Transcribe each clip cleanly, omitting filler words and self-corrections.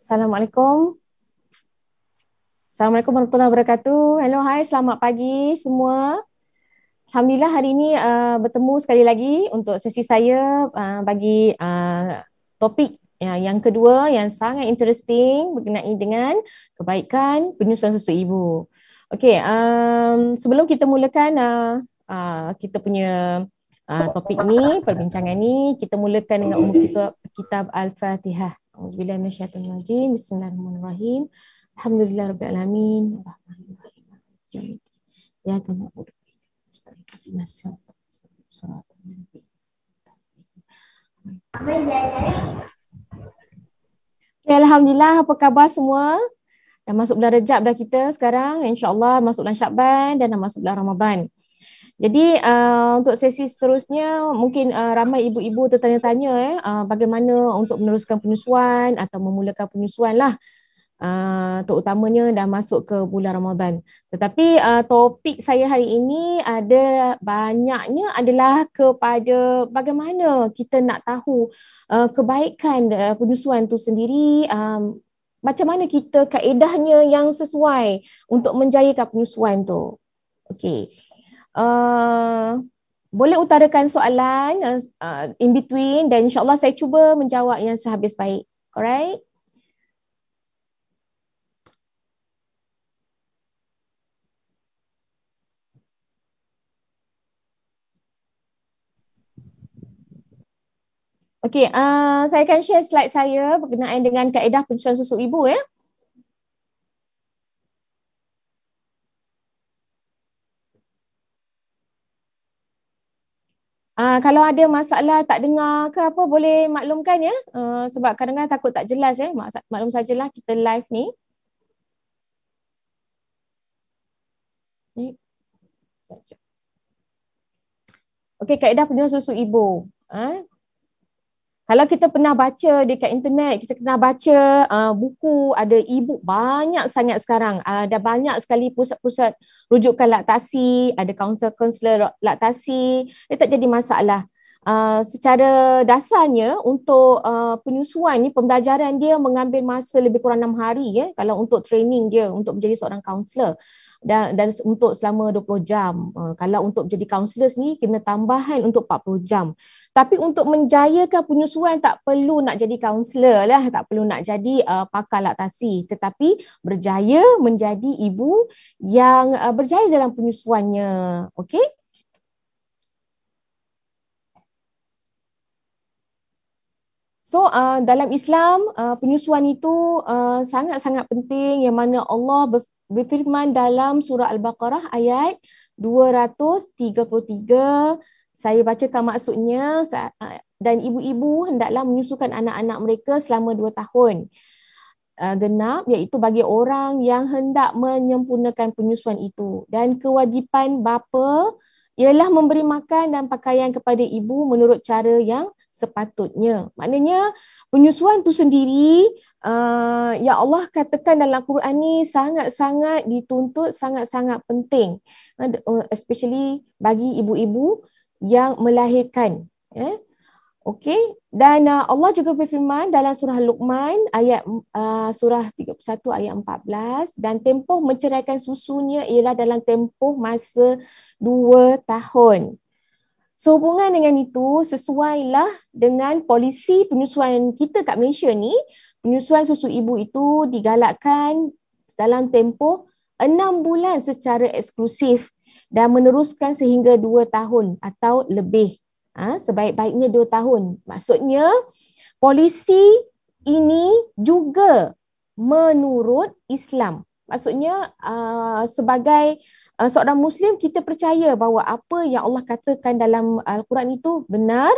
Assalamualaikum. Assalamualaikum warahmatullahi wabarakatuh. Hello, hai, selamat pagi semua. Alhamdulillah hari ini bertemu sekali lagi untuk sesi saya bagi topik yang kedua yang sangat interesting berkenaan dengan kebaikan penyusuan susu ibu. Okey, sebelum kita mulakan kita punya topik ni, perbincangan ni, kita mulakan dengan umum kitab Al-Fatihah. Auzubillahi minasyaitonirrajim. Bismillahirrahmanirrahim. Alhamdulillahirabbil alamin. Arrahmanirrahim. Ya kama Alhamdulillah, apa khabar semua? Dah masuk bulan Rejab dah kita sekarang. InsyaAllah masuk bulan Syakban dan dah masuk bulan Ramadan. Jadi untuk sesi seterusnya mungkin ramai ibu-ibu tertanya-tanya bagaimana untuk meneruskan penyusuan atau memulakan penyusuan lah. Terutamanya dah masuk ke bulan Ramadan. Tetapi topik saya hari ini ada banyaknya adalah kepada bagaimana kita nak tahu kebaikan penyusuan tu sendiri, macam mana kita kaedahnya yang sesuai untuk menjayakan penyusuan tu. Okey. Boleh utarakan soalan in between dan insyaAllah saya cuba menjawab yang sehabis baik. Alright? Okey, saya akan share slide saya berkenaan dengan kaedah penyusuan susu ibu ya. Kalau ada masalah tak dengar ke apa boleh maklumkan ya. Sebab kadang-kadang takut tak jelas ya. Maklum sajalah kita live ni. Okey, kaedah penyusuan susu ibu. Kalau kita pernah baca dekat internet, kita pernah baca buku, ada e-book banyak sangat sekarang. Ada banyak sekali pusat-pusat rujukan laktasi, ada kaunselor laktasi. Dia tak jadi masalah. Secara dasarnya untuk penyusuan ni, pembelajaran dia mengambil masa lebih kurang 6 hari ya. Kalau untuk training dia untuk menjadi seorang kaunselor. Dan untuk selama 20 jam. Kalau untuk jadi kaunselor ni kena tambahan untuk 40 jam. Tapi untuk menjayakan penyusuan tak perlu nak jadi kaunselor lah, tak perlu nak jadi pakar laktasi, tetapi berjaya menjadi ibu yang berjaya dalam penyusuannya. Okey? So dalam Islam penyusuan itu sangat-sangat penting, yang mana Allah berfirman dalam surah Al-Baqarah ayat 233. Saya bacakan maksudnya. Dan ibu-ibu hendaklah menyusukan anak-anak mereka selama 2 tahun genap, iaitu bagi orang yang hendak menyempurnakan penyusuan itu. Dan kewajipan bapa ialah memberi makan dan pakaian kepada ibu menurut cara yang sepatutnya. Maknanya penyusuan itu sendiri, ya Allah katakan dalam Al-Quran ni sangat-sangat dituntut, sangat-sangat penting. Especially bagi ibu-ibu yang melahirkan. Okey, dan Allah juga berfirman dalam surah Luqman ayat surah 31 ayat 14, dan tempoh menceraikan susunya ialah dalam tempoh masa 2 tahun. Sehubungan dengan itu, sesuailah dengan polisi penyusuan kita kat Malaysia ni, penyusuan susu ibu itu digalakkan dalam tempoh 6 bulan secara eksklusif dan meneruskan sehingga 2 tahun atau lebih. Sebaik-baiknya 2 tahun. Maksudnya polisi ini juga menurut Islam. Maksudnya sebagai seorang Muslim, kita percaya bahawa apa yang Allah katakan dalam Al-Quran itu benar,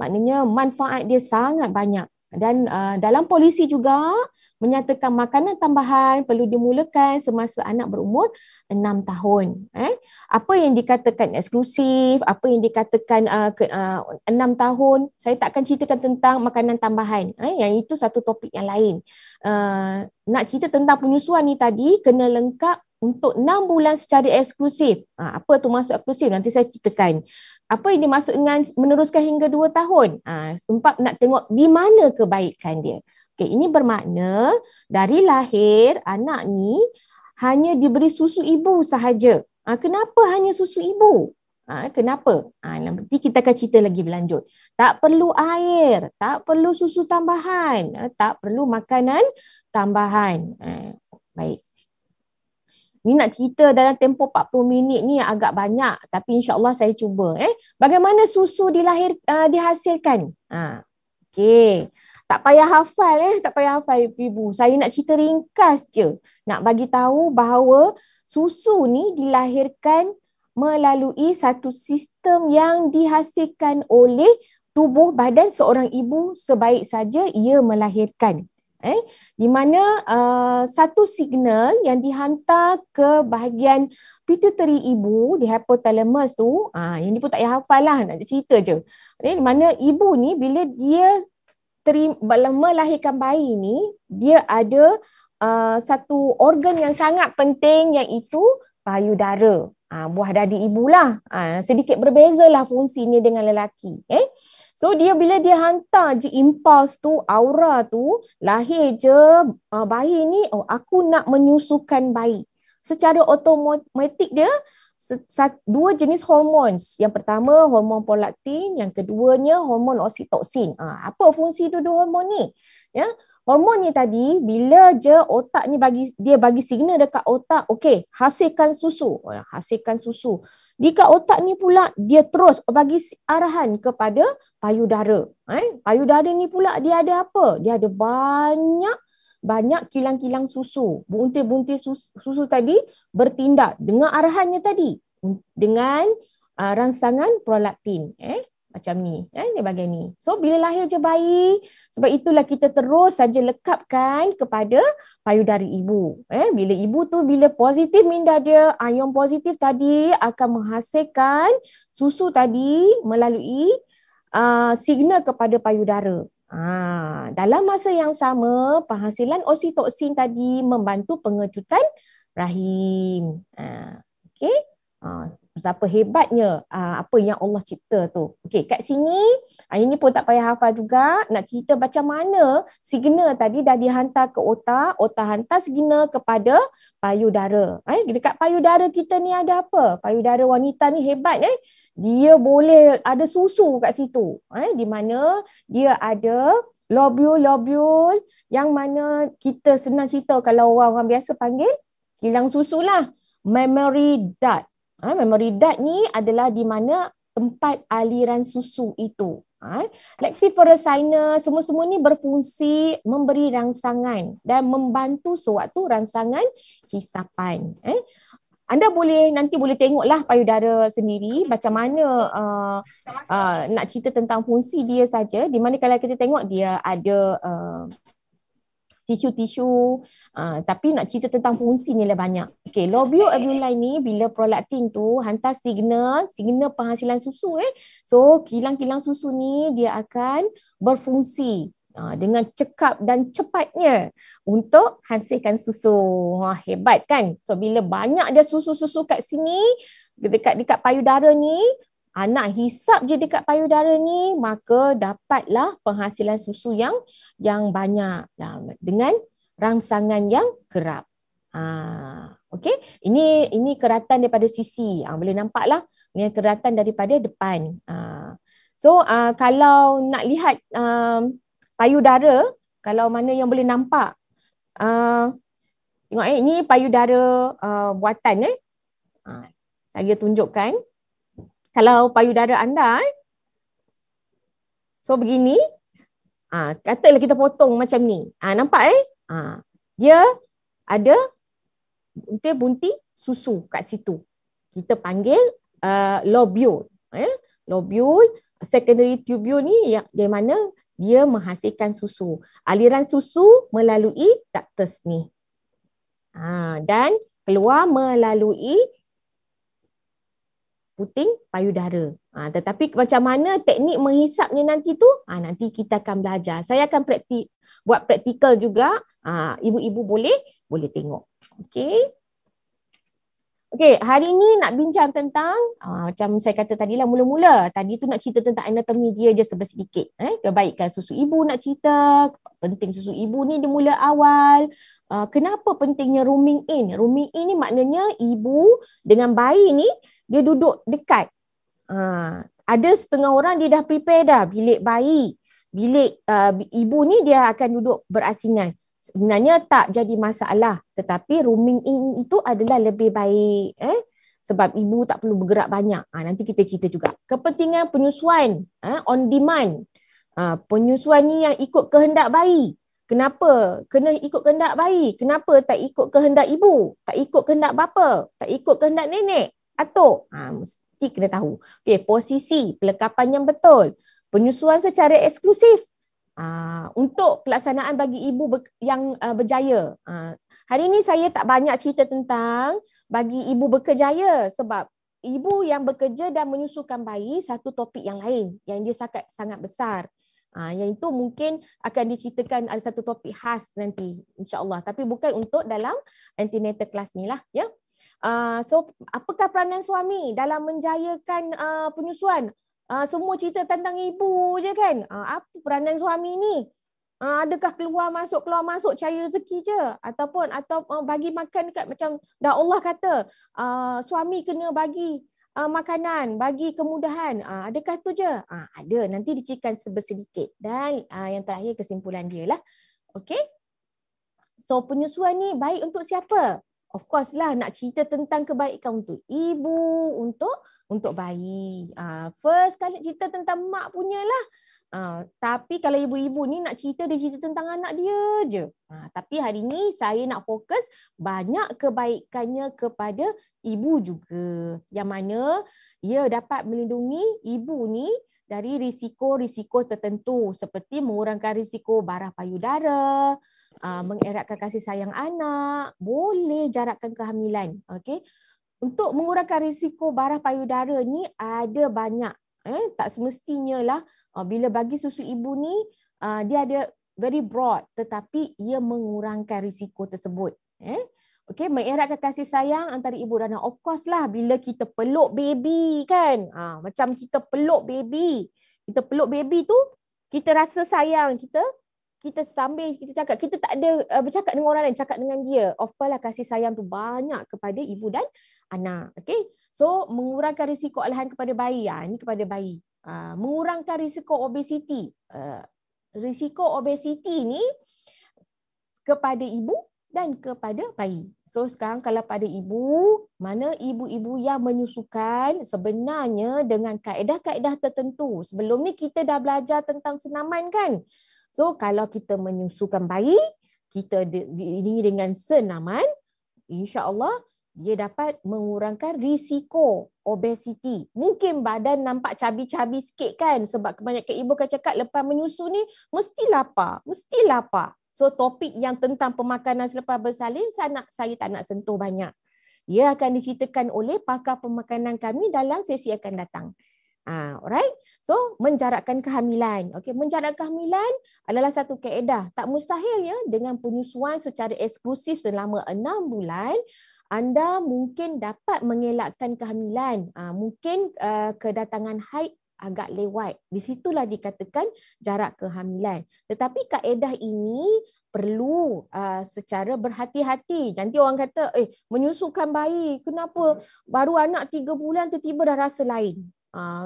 maknanya manfaat dia sangat banyak. Dan dalam polisi juga menyatakan makanan tambahan perlu dimulakan semasa anak berumur 6 tahun. Apa yang dikatakan eksklusif, apa yang dikatakan 6 tahun, saya tak akan ceritakan tentang makanan tambahan. Yang itu satu topik yang lain. Nak cerita tentang penyusuan ni tadi, kena lengkap untuk 6 bulan secara eksklusif. Apa tu maksud eksklusif? Nanti saya ceritakan. apa yang dimaksud dengan meneruskan hingga 2 tahun? Sebab nak tengok di mana kebaikan dia. Okey, ini bermakna dari lahir anak ni hanya diberi susu ibu sahaja. Kenapa hanya susu ibu? Kenapa? Nanti kita akan cerita lagi berlanjut. Tak perlu air, tak perlu susu tambahan, tak perlu makanan tambahan. Baik. Ni nak cerita dalam tempoh 40 minit ni agak banyak, tapi insya-Allah saya cuba. Bagaimana susu dihasilkan? Okey. Tak payah hafal tak payah hafal ibu. Saya nak cerita ringkas je. Nak bagi tahu bahawa susu ni dilahirkan melalui satu sistem yang dihasilkan oleh tubuh badan seorang ibu sebaik saja ia melahirkan. Di mana satu signal yang dihantar ke bahagian pituitary ibu di hypothalamus tu, yang ni pun tak payah hafal lah, nak cerita je. Di mana ibu ni bila dia melahirkan bayi ni, dia ada satu organ yang sangat penting, iaitu payudara. Buah dadi ibu lah. Sedikit berbezalah fungsinya dengan lelaki. So dia bila dia hantar je impuls tu, aura tu, lahir je bayi ni, aku nak menyusukan bayi. Secara automatik dia dua jenis hormon. Yang pertama hormon prolaktin, yang keduanya hormon oksitoksin. Apa fungsi dua hormon ni? Ya, hormon ni tadi bila je otak ni bagi signal dekat otak, okey, hasilkan susu. Hasilkan susu. Dekat otak ni pula dia terus bagi arahan kepada payudara. Payudara ni pula dia ada apa? Dia ada banyak kilang-kilang susu. Buntir-buntir susu tadi bertindak dengan arahannya tadi, dengan rangsangan prolaktin. Macam ni, di bahagian ni. So bila lahir je bayi, sebab itulah kita terus saja lekapkan kepada payudara ibu. Bila ibu tu bila positif minda dia, ion positif tadi akan menghasilkan susu tadi melalui signal kepada payudara. Dalam masa yang sama, penghasilan oksitoksin tadi membantu pengecutan rahim. Okey. Betapa hebatnya apa yang Allah cipta tu. Okey, kat sini ini pun tak payah hafal juga, nak cerita macam mana signal tadi dah dihantar ke otak, otak hantar signal kepada payudara. Dekat payudara kita ni ada apa? Payudara wanita ni hebat dia boleh ada susu kat situ. Di mana dia ada lobul-lobul yang mana kita senang cerita kalau orang biasa panggil kilang susu lah. Mammary duct. Mammary duct ni adalah di mana tempat aliran susu itu. Lactiferous sinus, semua-semua ni berfungsi memberi rangsangan dan membantu sewaktu rangsangan hisapan. Anda nanti boleh tengoklah payudara sendiri macam mana nak cerita tentang fungsi dia saja, di mana kalau kita tengok dia ada tisu-tisu, tapi nak cerita tentang fungsi ni lah banyak. Okey, lobule alveoli ni bila prolaktin tu hantar signal penghasilan susu so kilang-kilang susu ni dia akan berfungsi dengan cekap dan cepatnya untuk hasilkan susu. Hebat kan? So bila banyak dia susu-susu kat sini dekat payudara ni, anak hisap je dekat payudara ni, maka dapatlah penghasilan susu yang banyak dengan rangsangan yang kerap. Okey, ini keratan daripada sisi. Boleh nampaklah ini keratan daripada depan. So kalau nak lihat payudara, kalau mana yang boleh nampak, tengok ini payudara buatan. Saya tunjukkan. Kalau payudara anda, so begini, katalah kita potong macam ni. Nampak dia ada buntir-buntir susu kat situ. Kita panggil lobule. Lobule, secondary tubule ni yang mana dia menghasilkan susu. Aliran susu melalui ductus ni. Dan keluar melalui puting payudara. Tetapi macam mana teknik menghisapnya nanti tu, nanti kita akan belajar. Saya akan buat praktikal juga. Ibu-ibu boleh tengok. Okey. Okey, hari ini nak bincang tentang macam saya kata tadi lah mula-mula. Tadi tu nak cerita tentang anatomi dia je sedikit. Kebaikan susu ibu nak cerita, penting susu ibu ni di mula awal. Kenapa pentingnya rooming in? Rooming in ni maknanya ibu dengan bayi ni dia duduk dekat. Ada setengah orang dia dah prepare dah bilik bayi. Bilik ibu ni dia akan duduk berasingan. Sebenarnya tak jadi masalah, tetapi rooming in itu adalah lebih baik sebab ibu tak perlu bergerak banyak. Nanti kita cerita juga. Kepentingan penyusuan on demand. Penyusuan ni yang ikut kehendak bayi. Kenapa kena ikut kehendak bayi? Kenapa tak ikut kehendak ibu? Tak ikut kehendak bapa? Tak ikut kehendak nenek? Atuk? Mesti kena tahu. Okey, posisi pelekapan yang betul. Penyusuan secara eksklusif. Untuk pelaksanaan bagi ibu yang berjaya. Hari ini saya tak banyak cerita tentang bagi ibu berkejaya sebab ibu yang bekerja dan menyusukan bayi satu topik yang lain yang dia sangat besar. Yang itu mungkin akan diceritakan ada satu topik khas nanti insya-Allah, tapi bukan untuk dalam antenatal class ni lah ya. So apakah peranan suami dalam menjayakan penyusuan? Semua cerita tentang ibu je kan. Apa peranan suami ni? Adakah keluar masuk cari rezeki je atau bagi makan dekat macam dah Allah kata suami kena bagi makanan, bagi kemudahan. Adakah tu je? Ada, nanti diceritakan sedikit. Dan yang terakhir kesimpulan dia lah. Okey. So penyusuan ni baik untuk siapa? Of course lah nak cerita tentang kebaikan untuk ibu, untuk bayi. First kali cerita tentang mak punya lah. Tapi kalau ibu-ibu ni nak cerita, dia cerita tentang anak dia je. Tapi hari ni saya nak fokus banyak kebaikannya kepada ibu juga. Yang mana ia dapat melindungi ibu ni dari risiko-risiko tertentu seperti mengurangkan risiko barah payudara, mengeratkan kasih sayang anak, boleh jarakkan kehamilan. Okay? Untuk mengurangkan risiko barah payudara ni ada banyak. Tak semestinya lah bila bagi susu ibu ni dia ada very broad tetapi ia mengurangkan risiko tersebut. Okay, mengeratkan kasih sayang antara ibu dan anak. Of course lah bila kita peluk baby kan. Macam kita peluk baby. Kita peluk baby tu kita rasa sayang, kita sambil kita cakap, kita tak ada bercakap dengan orang lain, cakap dengan dia. Of course lah kasih sayang tu banyak kepada ibu dan anak. Okay. So mengurangkan risiko alahan kepada bayi. Ini kepada bayi. Mengurangkan risiko obesiti. Risiko obesiti ni kepada ibu dan kepada bayi. So sekarang kalau pada ibu, mana ibu-ibu yang menyusukan sebenarnya dengan kaedah-kaedah tertentu. Sebelum ni kita dah belajar tentang senaman kan. So kalau kita menyusukan bayi, kita diiringi dengan senaman, insya-Allah dia dapat mengurangkan risiko obesiti. Mungkin badan nampak cabi-cabi sikit kan sebab kebanyakan ibu akan cakap lepas menyusu ni mesti lapar. So topik yang tentang pemakanan selepas bersalin saya tak nak sentuh banyak. Ia akan diceritakan oleh pakar pemakanan kami dalam sesi akan datang. Alright. So menjarakkan kehamilan. Okay, menjarakkan kehamilan adalah satu kaedah. Tak mustahil ya dengan penyusuan secara eksklusif selama 6 bulan anda mungkin dapat mengelakkan kehamilan. Mungkin kedatangan haid agak lewat. Di situlah dikatakan jarak kehamilan. Tetapi kaedah ini perlu secara berhati-hati. Nanti orang kata, menyusukan bayi, kenapa baru anak 3 bulan tiba-tiba dah rasa lain.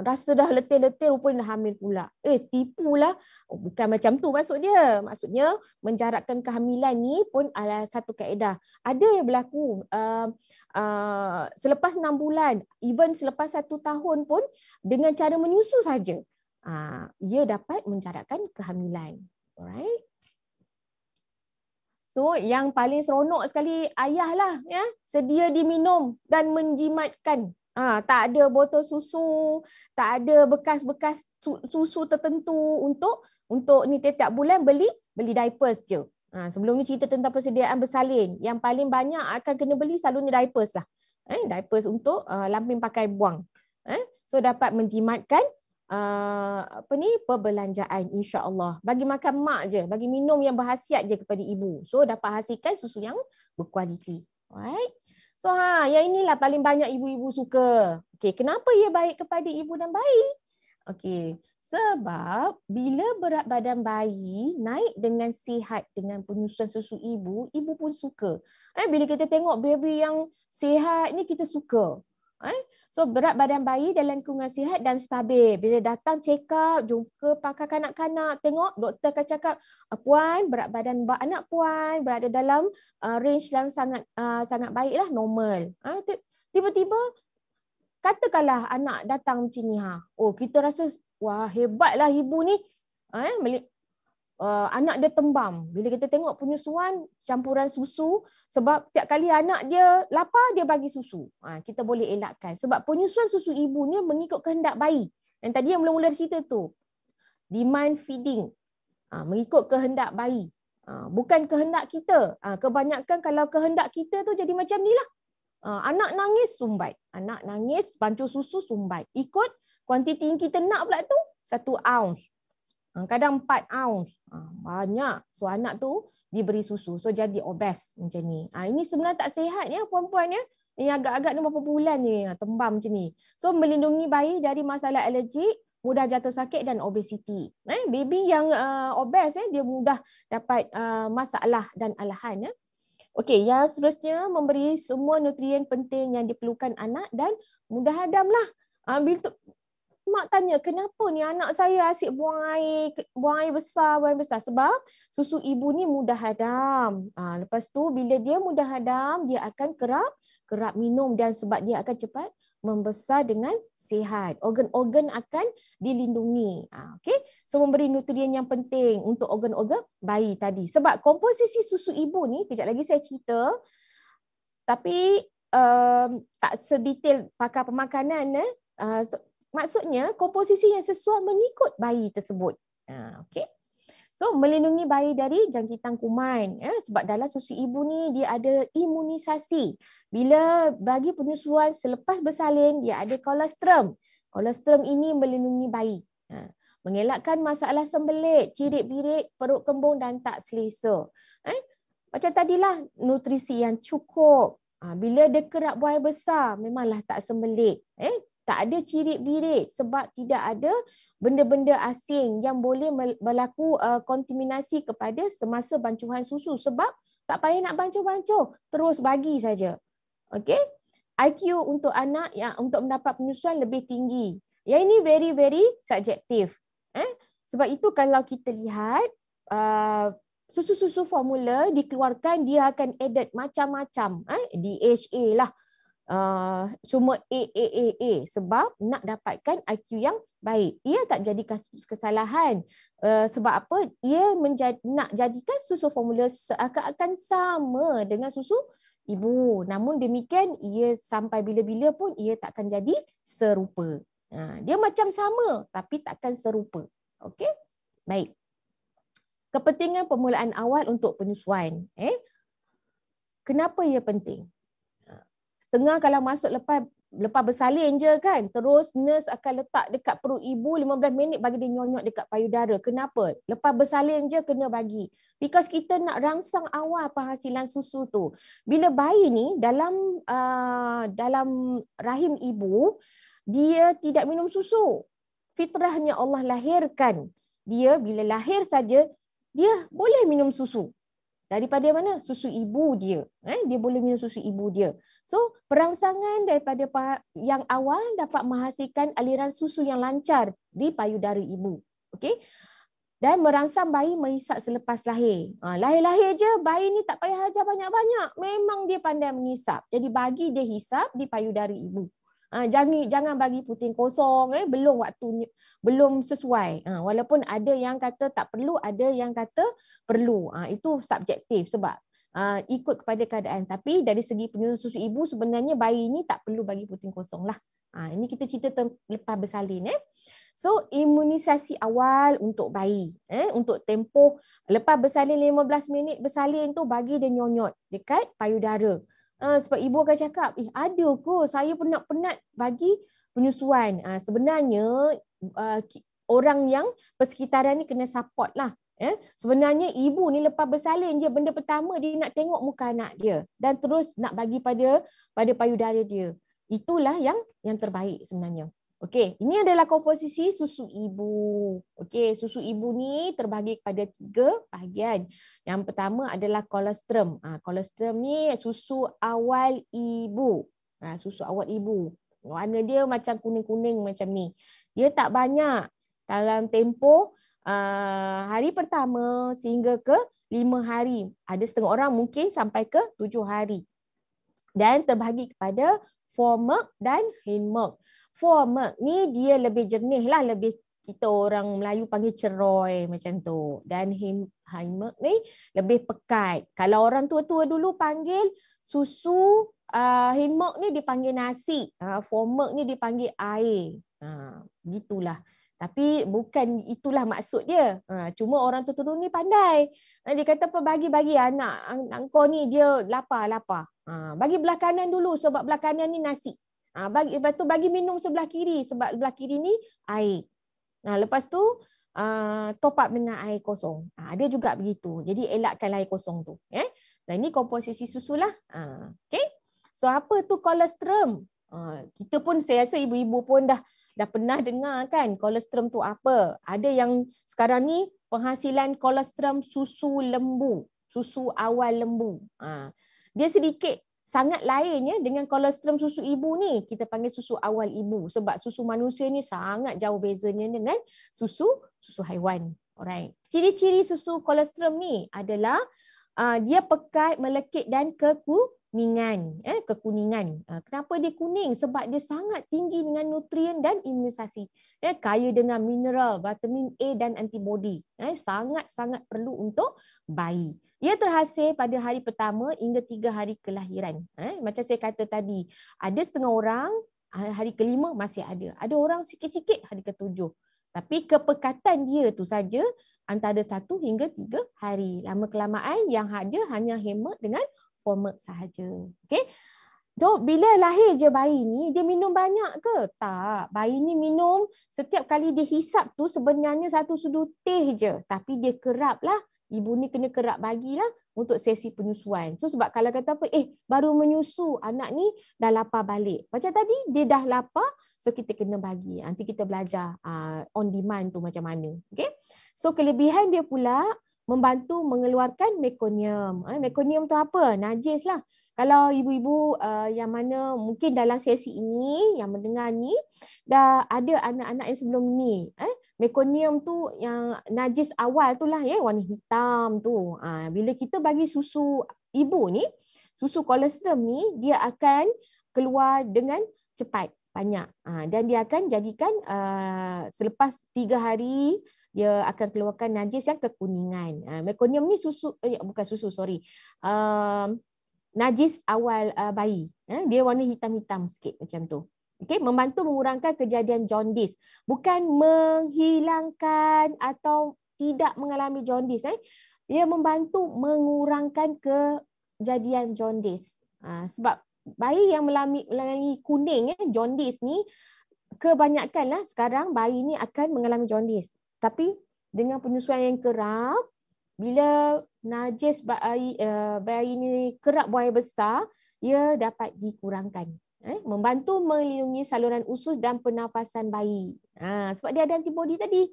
Rasa dah letih-letih rupanya dah hamil pula. Tipulah. Bukan macam tu maksud dia. Maksudnya menjarakkan kehamilan ni pun adalah satu kaedah. Ada yang berlaku selepas 6 bulan, even selepas 1 tahun pun dengan cara menyusu saja. Ia dapat menjarakkan kehamilan. Alright. So yang paling seronok sekali ayah lah ya, sedia diminum dan menjimatkan. Tak ada botol susu, tak ada bekas-bekas susu tertentu untuk ni tiap bulan beli diapers je. Sebelum ni cerita tentang persediaan bersalin. Yang paling banyak akan kena beli selalunya diapers lah. Diapers untuk lampin pakai buang. So dapat menjimatkan perbelanjaan insya-Allah. Bagi makan mak je, bagi minum yang berkhasiat je kepada ibu. So dapat hasilkan susu yang berkualiti. Alright. So yang inilah paling banyak ibu-ibu suka. Okey, kenapa ia baik kepada ibu dan bayi? Okey, sebab bila berat badan bayi naik dengan sihat dengan penyusuan susu ibu, ibu pun suka. Bila kita tengok baby yang sihat ni kita suka. So berat badan bayi dalam kurungan sihat dan stabil. Bila datang check up, jumpa pakar kanak-kanak, tengok doktor akan cakap, puan berat badan anak puan berada dalam range yang sangat baiklah, normal. Tiba-tiba katakanlah anak datang macam ni, kita rasa wah hebatlah ibu ni. Anak dia tembam. Bila kita tengok penyusuan campuran susu, sebab tiap kali anak dia lapar dia bagi susu. Kita boleh elakkan sebab penyusuan susu ibu ni mengikut kehendak bayi. Yang tadi yang mula-mula cerita tu, demand feeding, mengikut kehendak bayi. Bukan kehendak kita. Kebanyakan kalau kehendak kita tu jadi macam ni lah. Anak nangis sumbat. Anak nangis bancuh susu sumbat. Ikut kuantiti yang kita nak pula tu 1 ounce. Kadang 4 ounce. Banyak. So anak tu diberi susu. So jadi obes macam ni. Ini sebenarnya tak sihat ya puan-puan ya. Ini agak-agak ni berapa bulan ni tembam macam ni. So melindungi bayi dari masalah alergik, mudah jatuh sakit dan obesiti. Baby yang obes dia mudah dapat masalah dan alahan ya. Okey, yang seterusnya memberi semua nutrien penting yang diperlukan anak dan mudah hadam lah. Bila tu mak tanya, kenapa ni anak saya asyik buang air besar. Sebab susu ibu ni mudah hadam. Lepas tu bila dia mudah hadam, dia akan kerap minum dan sebab dia akan cepat membesar dengan sihat. Organ-organ akan dilindungi. Okay? So memberi nutrien yang penting untuk organ-organ bayi tadi. Sebab komposisi susu ibu ni, kejap lagi saya cerita, tapi tak sedetail pakar pemakanan. Maksudnya komposisi yang sesuai mengikut bayi tersebut. Okay. So melindungi bayi dari jangkitan kuman. Sebab dalam susu ibu ni dia ada imunisasi. Bila bagi penyusuan selepas bersalin dia ada kolostrum. Kolostrum ini melindungi bayi. Mengelakkan masalah sembelit, cirit-birit, perut kembung dan tak selesa. Macam tadilah nutrisi yang cukup. Bila dia kerap buang air besar memanglah tak sembelit. Tak ada cirit-birit sebab tidak ada benda-benda asing yang boleh berlaku kontaminasi kepada semasa bancuhan susu. Sebab tak payah nak bancuh-bancuh, terus bagi saja. Okey? IQ untuk anak yang untuk mendapat penyusuan lebih tinggi. Yang ini very very subjektif. Sebab itu kalau kita lihat susu-susu formula dikeluarkan dia akan added macam-macam. DHA lah. Cuma A sebab nak dapatkan IQ yang baik. Ia tak jadi kesalahan. Sebab apa? Ia nak jadikan susu formula seakan-akan sama dengan susu ibu. Namun demikian ia sampai bila-bila pun ia takkan jadi serupa. Dia macam sama tapi takkan serupa. Okey? Baik. Kepentingan permulaan awal untuk penyusuan. Kenapa ia penting? Setengah kalau masuk lepas bersalin je kan, terus nurse akan letak dekat perut ibu 15 minit bagi dia nyonyot dekat payudara. Kenapa? Lepas bersalin je kena bagi. Because kita nak rangsang awal penghasilan susu tu. Bila bayi ni dalam rahim ibu, dia tidak minum susu. Fitrahnya Allah lahirkan. Dia bila lahir saja, dia boleh minum susu. Daripada mana? Susu ibu dia. Dia boleh minum susu ibu dia. So, perangsangan daripada yang awal dapat menghasilkan aliran susu yang lancar di payudara ibu. Okey? Dan merangsang bayi menghisap selepas lahir. Lahir-lahir je, bayi ni tak payah ajar banyak-banyak. Memang dia pandai menghisap. Jadi bagi dia hisap di payudara ibu. Jangan bagi puting kosong, belum waktunya, belum sesuai. Walaupun ada yang kata tak perlu, ada yang kata perlu. Itu subjektif sebab ikut kepada keadaan. Tapi dari segi penyusuan susu ibu sebenarnya bayi ni tak perlu bagi puting kosong lah. Ini kita cerita lepas bersalin. So imunisasi awal untuk bayi. Untuk tempoh lepas bersalin 15 minit bersalin tu bagi dia nyonyot dekat payudara. Sebab ibu akan cakap, ada ke saya penat-penat bagi penyusuan. Sebenarnya orang yang persekitaran ni kena support lah. Sebenarnya ibu ni lepas bersalin je, benda pertama dia nak tengok muka anak dia dan terus nak bagi pada payudara dia. Itulah yang terbaik sebenarnya. Okey, ini adalah komposisi susu ibu. Okey, susu ibu ni terbagi kepada 3 bahagian. Yang pertama adalah kolostrum. Kolostrum ni susu awal ibu. Susu awal ibu. Warna dia macam kuning-kuning macam ni. Dia tak banyak. Dalam tempoh hari pertama sehingga ke 5 hari. Ada setengah orang mungkin sampai ke 7 hari. Dan terbahagi kepada formilk dan hindmilk. Formilk ni dia lebih jernih lah, lebih kita orang Melayu panggil ceroy macam tu. Dan hindmilk ni lebih pekat. Kalau orang tua-tua dulu panggil susu hindmilk ni dipanggil nasi. Formilk ni dipanggil air. Gitulah. Tapi bukan itulah maksud dia. Cuma orang tua-tua ni pandai. Dia kata apa, bagi anak kau ni dia lapar. Bagi belah kanan dulu sebab belah kanan ni nasi. Lepas tu bagi minum sebelah kiri sebab sebelah kiri ni air. Lepas tu top up dengan air kosong. Dia juga begitu. Jadi elakkan air kosong tu. Dan ini komposisi susu lah. Okay. So apa tu kolostrum? Kita pun, saya rasa ibu-ibu pun dah pernah dengar kan kolostrum tu apa. Ada yang sekarang ni penghasilan kolostrum susu lembu, susu awal lembu. Dia sedikit sangat lain ya dengan kolostrum susu ibu ni. Kita panggil susu awal ibu sebab susu manusia ni sangat jauh bezanya dengan susu haiwan. Alright. Ciri-ciri susu kolostrum ni adalah dia pekat, melekit dan kekuningan. Kenapa dia kuning? Sebab dia sangat tinggi dengan nutrien dan imunisasi. Kaya dengan mineral, vitamin A dan antibody. Sangat-sangat perlu untuk bayi. Ia terhasil pada hari pertama hingga 3 hari kelahiran. Macam saya kata tadi, ada setengah orang hari ke-5 masih ada. Ada orang sikit-sikit hari ke-7. Tapi kepekatan dia tu saja antara 1 hingga 3 hari. Lama-kelamaan yang ada hanya hindmilk dengan formilk sahaja. Okey. So, bila lahir je bayi ni, dia minum banyak ke? Tak. Bayi ni minum setiap kali dia hisap tu sebenarnya 1 sudu teh je. Tapi dia kerap lah. Ibu ni kena kerap bagilah untuk sesi penyusuan. So sebab kalau kata apa, baru menyusu, anak ni dah lapar balik. Macam tadi, dia dah lapar, so kita kena bagi. Nanti kita belajar on demand tu macam mana. Okay? So kelebihan dia pula membantu mengeluarkan mekonium. Mekonium tu apa? Najis lah. Kalau ibu-ibu yang mana mungkin dalam sesi ini, yang mendengar ni, dah ada anak-anak yang sebelum ni. Mekonium tu yang najis awal tu lah, warna hitam tu. Bila kita bagi susu ibu ni, susu kolostrum ni, dia akan keluar dengan cepat, banyak. Dan dia akan jadikan selepas 3 hari, dia akan keluarkan najis yang kekuningan. Mekonium ni najis awal bayi. Dia warna hitam-hitam sikit macam tu. Okay, membantu mengurangkan kejadian jaundice. Bukan menghilangkan atau tidak mengalami jaundice. Dia membantu mengurangkan kejadian jaundice. Sebab bayi yang mengalami kuning, jaundice ni, kebanyakanlah sekarang bayi ni akan mengalami jaundice. Tapi dengan penyusuan yang kerap, bila najis bayi ni kerap buang air besar, ia dapat dikurangkan. Membantu melindungi saluran usus dan pernafasan bayi. Sebab dia ada antibody tadi.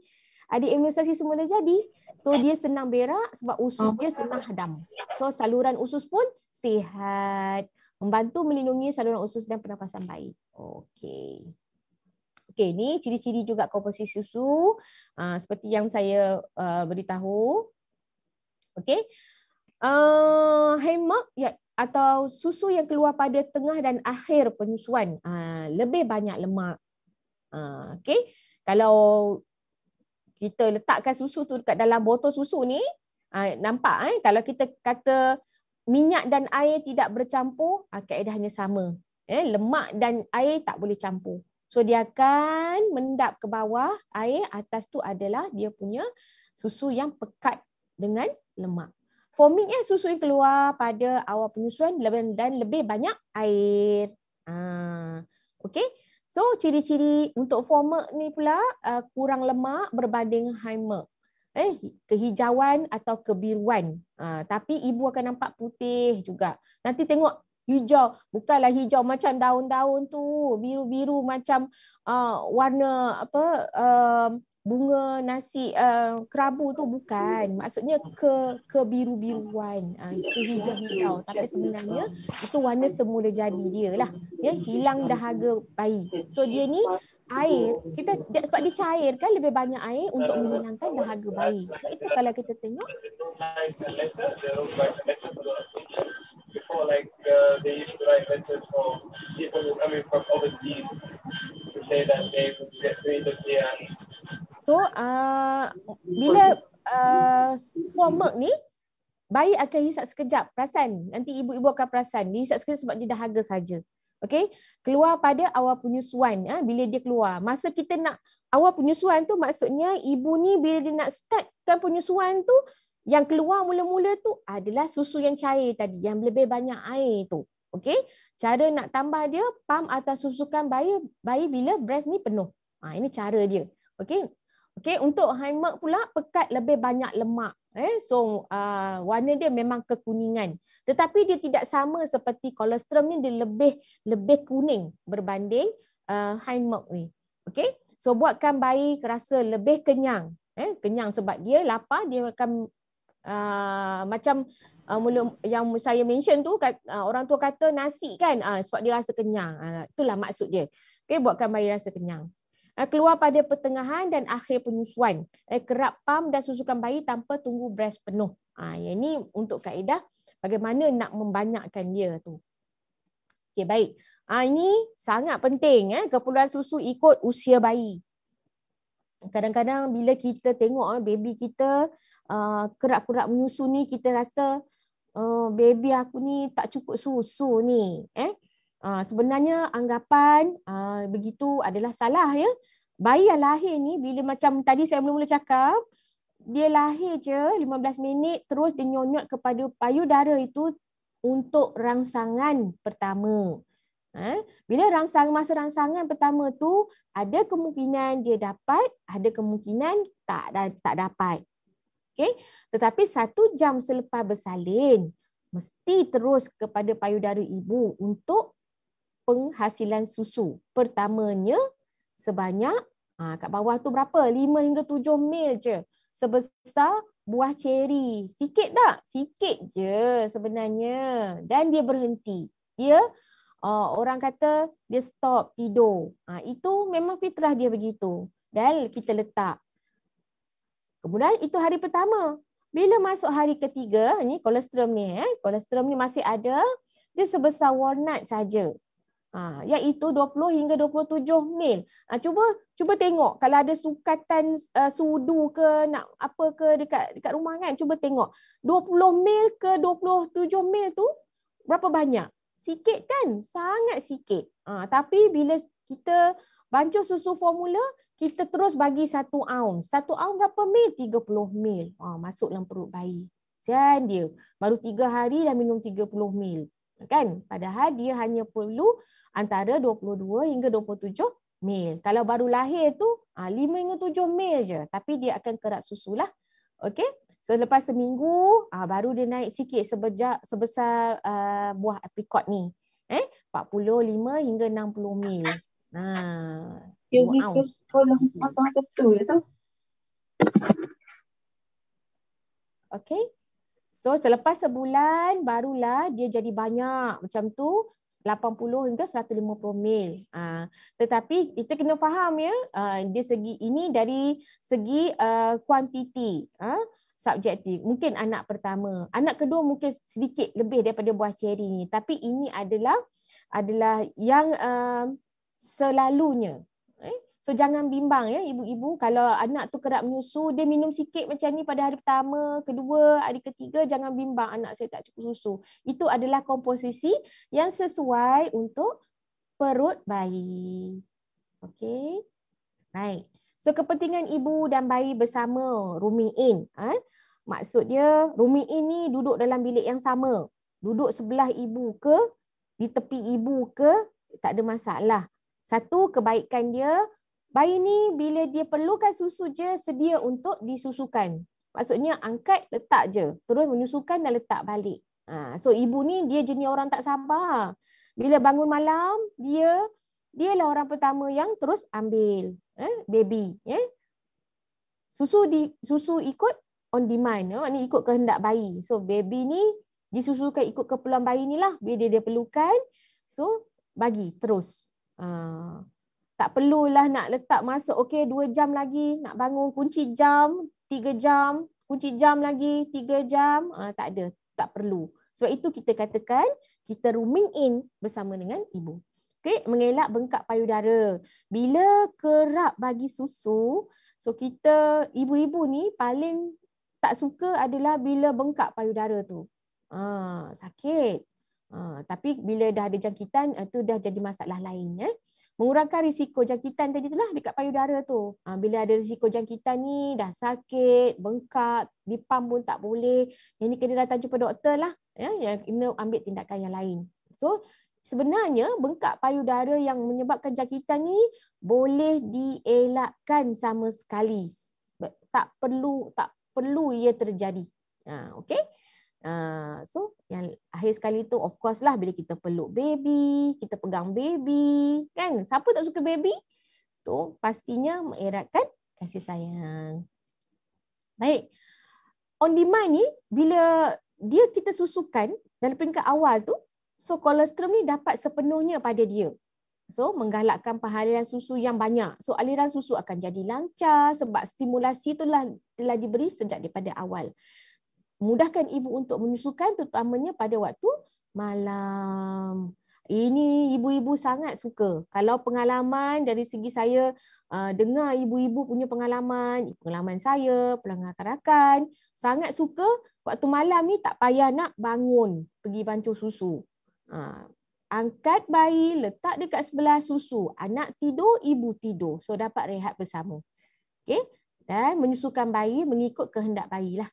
Ada imunisasi semua dah jadi. So dia senang berak sebab usus dia senang hadam. So saluran usus pun sihat. Membantu melindungi saluran usus dan pernafasan bayi. Okey. Okey, ni ciri-ciri juga komposisi susu. Seperti yang saya beritahu. Okey. Hindmilk atau susu yang keluar pada tengah dan akhir penyusuan lebih banyak lemak. Okey. Kalau kita letakkan susu tu dekat dalam botol susu ni, nampak kalau kita kata minyak dan air tidak bercampur, kaedahnya sama. Lemak dan air tak boleh campur. So dia akan mendap ke bawah, air atas tu adalah dia punya susu yang pekat dengan lemak. Formilknya susu yang keluar pada awal penyusuan dan lebih banyak air. Okey. So ciri-ciri untuk formilk ni pula kurang lemak berbanding hindmilk. kehijauan atau kebiruan. Tapi ibu akan nampak putih juga. Nanti tengok hijau, bukanlah hijau macam daun-daun tu, biru-biru macam warna apa bunga nasi kerabu tu, bukan. Maksudnya kebiru-biruan, kehijau-hijau, tapi sebenarnya itu warna semula jadi dia lah. Ya, hilang dahaga bayi. So dia ni air, sebab dia cair kan, lebih banyak air untuk menghilangkan dahaga bayi. So itu kalau kita tengok before, like they used to write letters for people who coming from overseas to say that they would get rid of their. So bila form milk ni, bayi akan hisap sekejap, perasan. Nanti ibu-ibu akan perasan, dia hisap sekejap sebab dia dahaga saja. Okey, keluar pada awal penyusuan. Bila dia keluar, masa kita nak awal penyusuan tu, maksudnya ibu ni bila dia nak startkan penyusuan tu, yang keluar mula-mula tu adalah susu yang cair tadi, yang lebih banyak air tu. Okey, cara nak tambah dia, pam atau susukan bayi bila breast ni penuh. Ini cara dia. Okey. Okey, untuk high milk pula pekat lebih banyak lemak. So warna dia memang kekuningan. Tetapi dia tidak sama seperti kolostrum ni, dia lebih kuning berbanding high milk ni. Okey. So buatkan bayi rasa lebih kenyang. Kenyang sebab dia lapar, dia akan macam yang saya mention tu, orang tua kata nasi kan, sebab dia rasa kenyang. Itulah maksud dia. Okey, buatkan bayi rasa kenyang. Keluar pada pertengahan dan akhir penyusuan. Kerap pam dan susukan bayi tanpa tunggu breast penuh. Yang ini untuk kaedah bagaimana nak membanyakkan dia tu. Okey, baik. Ini sangat penting. Keperluan susu ikut usia bayi. Kadang-kadang bila kita tengok baby kita kerap-kerap menyusu ni, kita rasa baby aku ni tak cukup susu ni. Sebenarnya anggapan begitu adalah salah ya. Bayi yang lahir ni, bila macam tadi saya mula-mula cakap, dia lahir je 15 minit terus dia nyonyot kepada payudara itu untuk rangsangan pertama. Bila masa rangsangan pertama tu, ada kemungkinan dia dapat, ada kemungkinan tak dapat. Okay? Tetapi 1 jam selepas bersalin, mesti terus kepada payudara ibu untuk penghasilan susu. Pertamanya sebanyak, kat bawah tu berapa? 5 hingga 7 mil je. Sebesar buah ceri. Sikit tak? Sikit je sebenarnya. Dan dia berhenti. Dia orang kata dia stop tidur. Itu memang fitrah dia begitu. Dan kita letak. Kemudian itu hari pertama. Bila masuk hari ketiga, ni kolostrum ni, kolostrum ni masih ada, dia sebesar walnut saja. Iaitu 20 hingga 27 mil. Cuba tengok kalau ada sukatan sudu ke nak apa ke dekat rumah kan, cuba tengok 20 mil ke 27 mil tu berapa banyak? Sikit kan? Sangat sikit. Tapi bila kita bancuh susu formula, kita terus bagi 1 ounce. 1 ounce berapa mil? 30 mil. Masuk dalam perut bayi. Kesian dia. Baru 3 hari dah minum 30 mil. Kan? Padahal dia hanya perlu antara 22 hingga 27 mil. Kalau baru lahir tu 5 hingga 7 mil je. Tapi dia akan kerak susu lah. Okey? So lepas seminggu baru dia naik sikit sebesar buah aprikot ni. 45 hingga 60 mil. 2 ounce. Okey. So selepas sebulan barulah dia jadi banyak macam tu, 80 hingga 150 mil. Tetapi kita kena faham ya, ini dari segi kuantiti, subjektif. Mungkin anak pertama, anak kedua mungkin sedikit lebih daripada buah ceri ni, tapi ini adalah yang selalunya. So jangan bimbang ya ibu-ibu, kalau anak tu kerap menyusu, dia minum sikit macam ni pada hari pertama, kedua, hari ketiga, jangan bimbang anak saya tak cukup susu. Itu adalah komposisi yang sesuai untuk perut bayi. Okey. Right. So kepentingan ibu dan bayi bersama rooming in. Maksud dia rooming in ni duduk dalam bilik yang sama. Duduk sebelah ibu ke, di tepi ibu ke, tak ada masalah. Satu, kebaikan dia, bayi ni bila dia perlukan susu je sedia untuk disusukan. Maksudnya angkat, letak je. Terus menyusukan dan letak balik. So ibu ni dia jenis orang tak sabar. Bila bangun malam, dialah orang pertama yang terus ambil baby. Susu ikut on demand. Maknanya ikut kehendak bayi. So baby ni disusukan ikut keperluan bayi ni lah. Bila dia perlukan, so bagi terus. Tak perlulah nak letak masa, okey 2 jam lagi nak bangun, kunci jam, 3 jam, kunci jam lagi, 3 jam. Tak ada, tak perlu. Sebab itu kita katakan kita rooming in bersama dengan ibu. Okey, mengelak bengkak payudara. Bila kerap bagi susu, so kita ibu-ibu ni paling tak suka adalah bila bengkak payudara tu. Sakit. Tapi bila dah ada jangkitan, itu dah jadi masalah lain. Mengurangkan risiko jangkitan tadi itulah dekat payudara tu. Bila ada risiko jangkitan ni dah sakit, bengkak, dipam pun tak boleh. Yang ni kena datang jumpa doktor lah. Yang kena ambil tindakan yang lain. So sebenarnya bengkak payudara yang menyebabkan jangkitan ni boleh dielakkan sama sekali. Tak perlu ia terjadi. Okey? So yang akhir sekali tu of course lah bila kita peluk baby, kita pegang baby, kan? Siapa tak suka baby? Tu pastinya mengeratkan kasih sayang. Baik. On demand ni bila dia kita susukan dalam peringkat awal tu, so kolostrum ni dapat sepenuhnya pada dia. So menggalakkan peraliran susu yang banyak. So aliran susu akan jadi lancar sebab stimulasi itulah telah diberi sejak daripada awal. Mudahkan ibu untuk menyusukan terutamanya pada waktu malam. Ini ibu-ibu sangat suka. Kalau pengalaman dari segi saya dengar ibu-ibu punya pengalaman saya, pengalaman rakan-rakan, sangat suka waktu malam ni tak payah nak bangun pergi bancuh susu. Angkat bayi, letak dekat sebelah susu. Anak tidur, ibu tidur. So dapat rehat bersama. Okay? Dan menyusukan bayi mengikut kehendak bayi lah.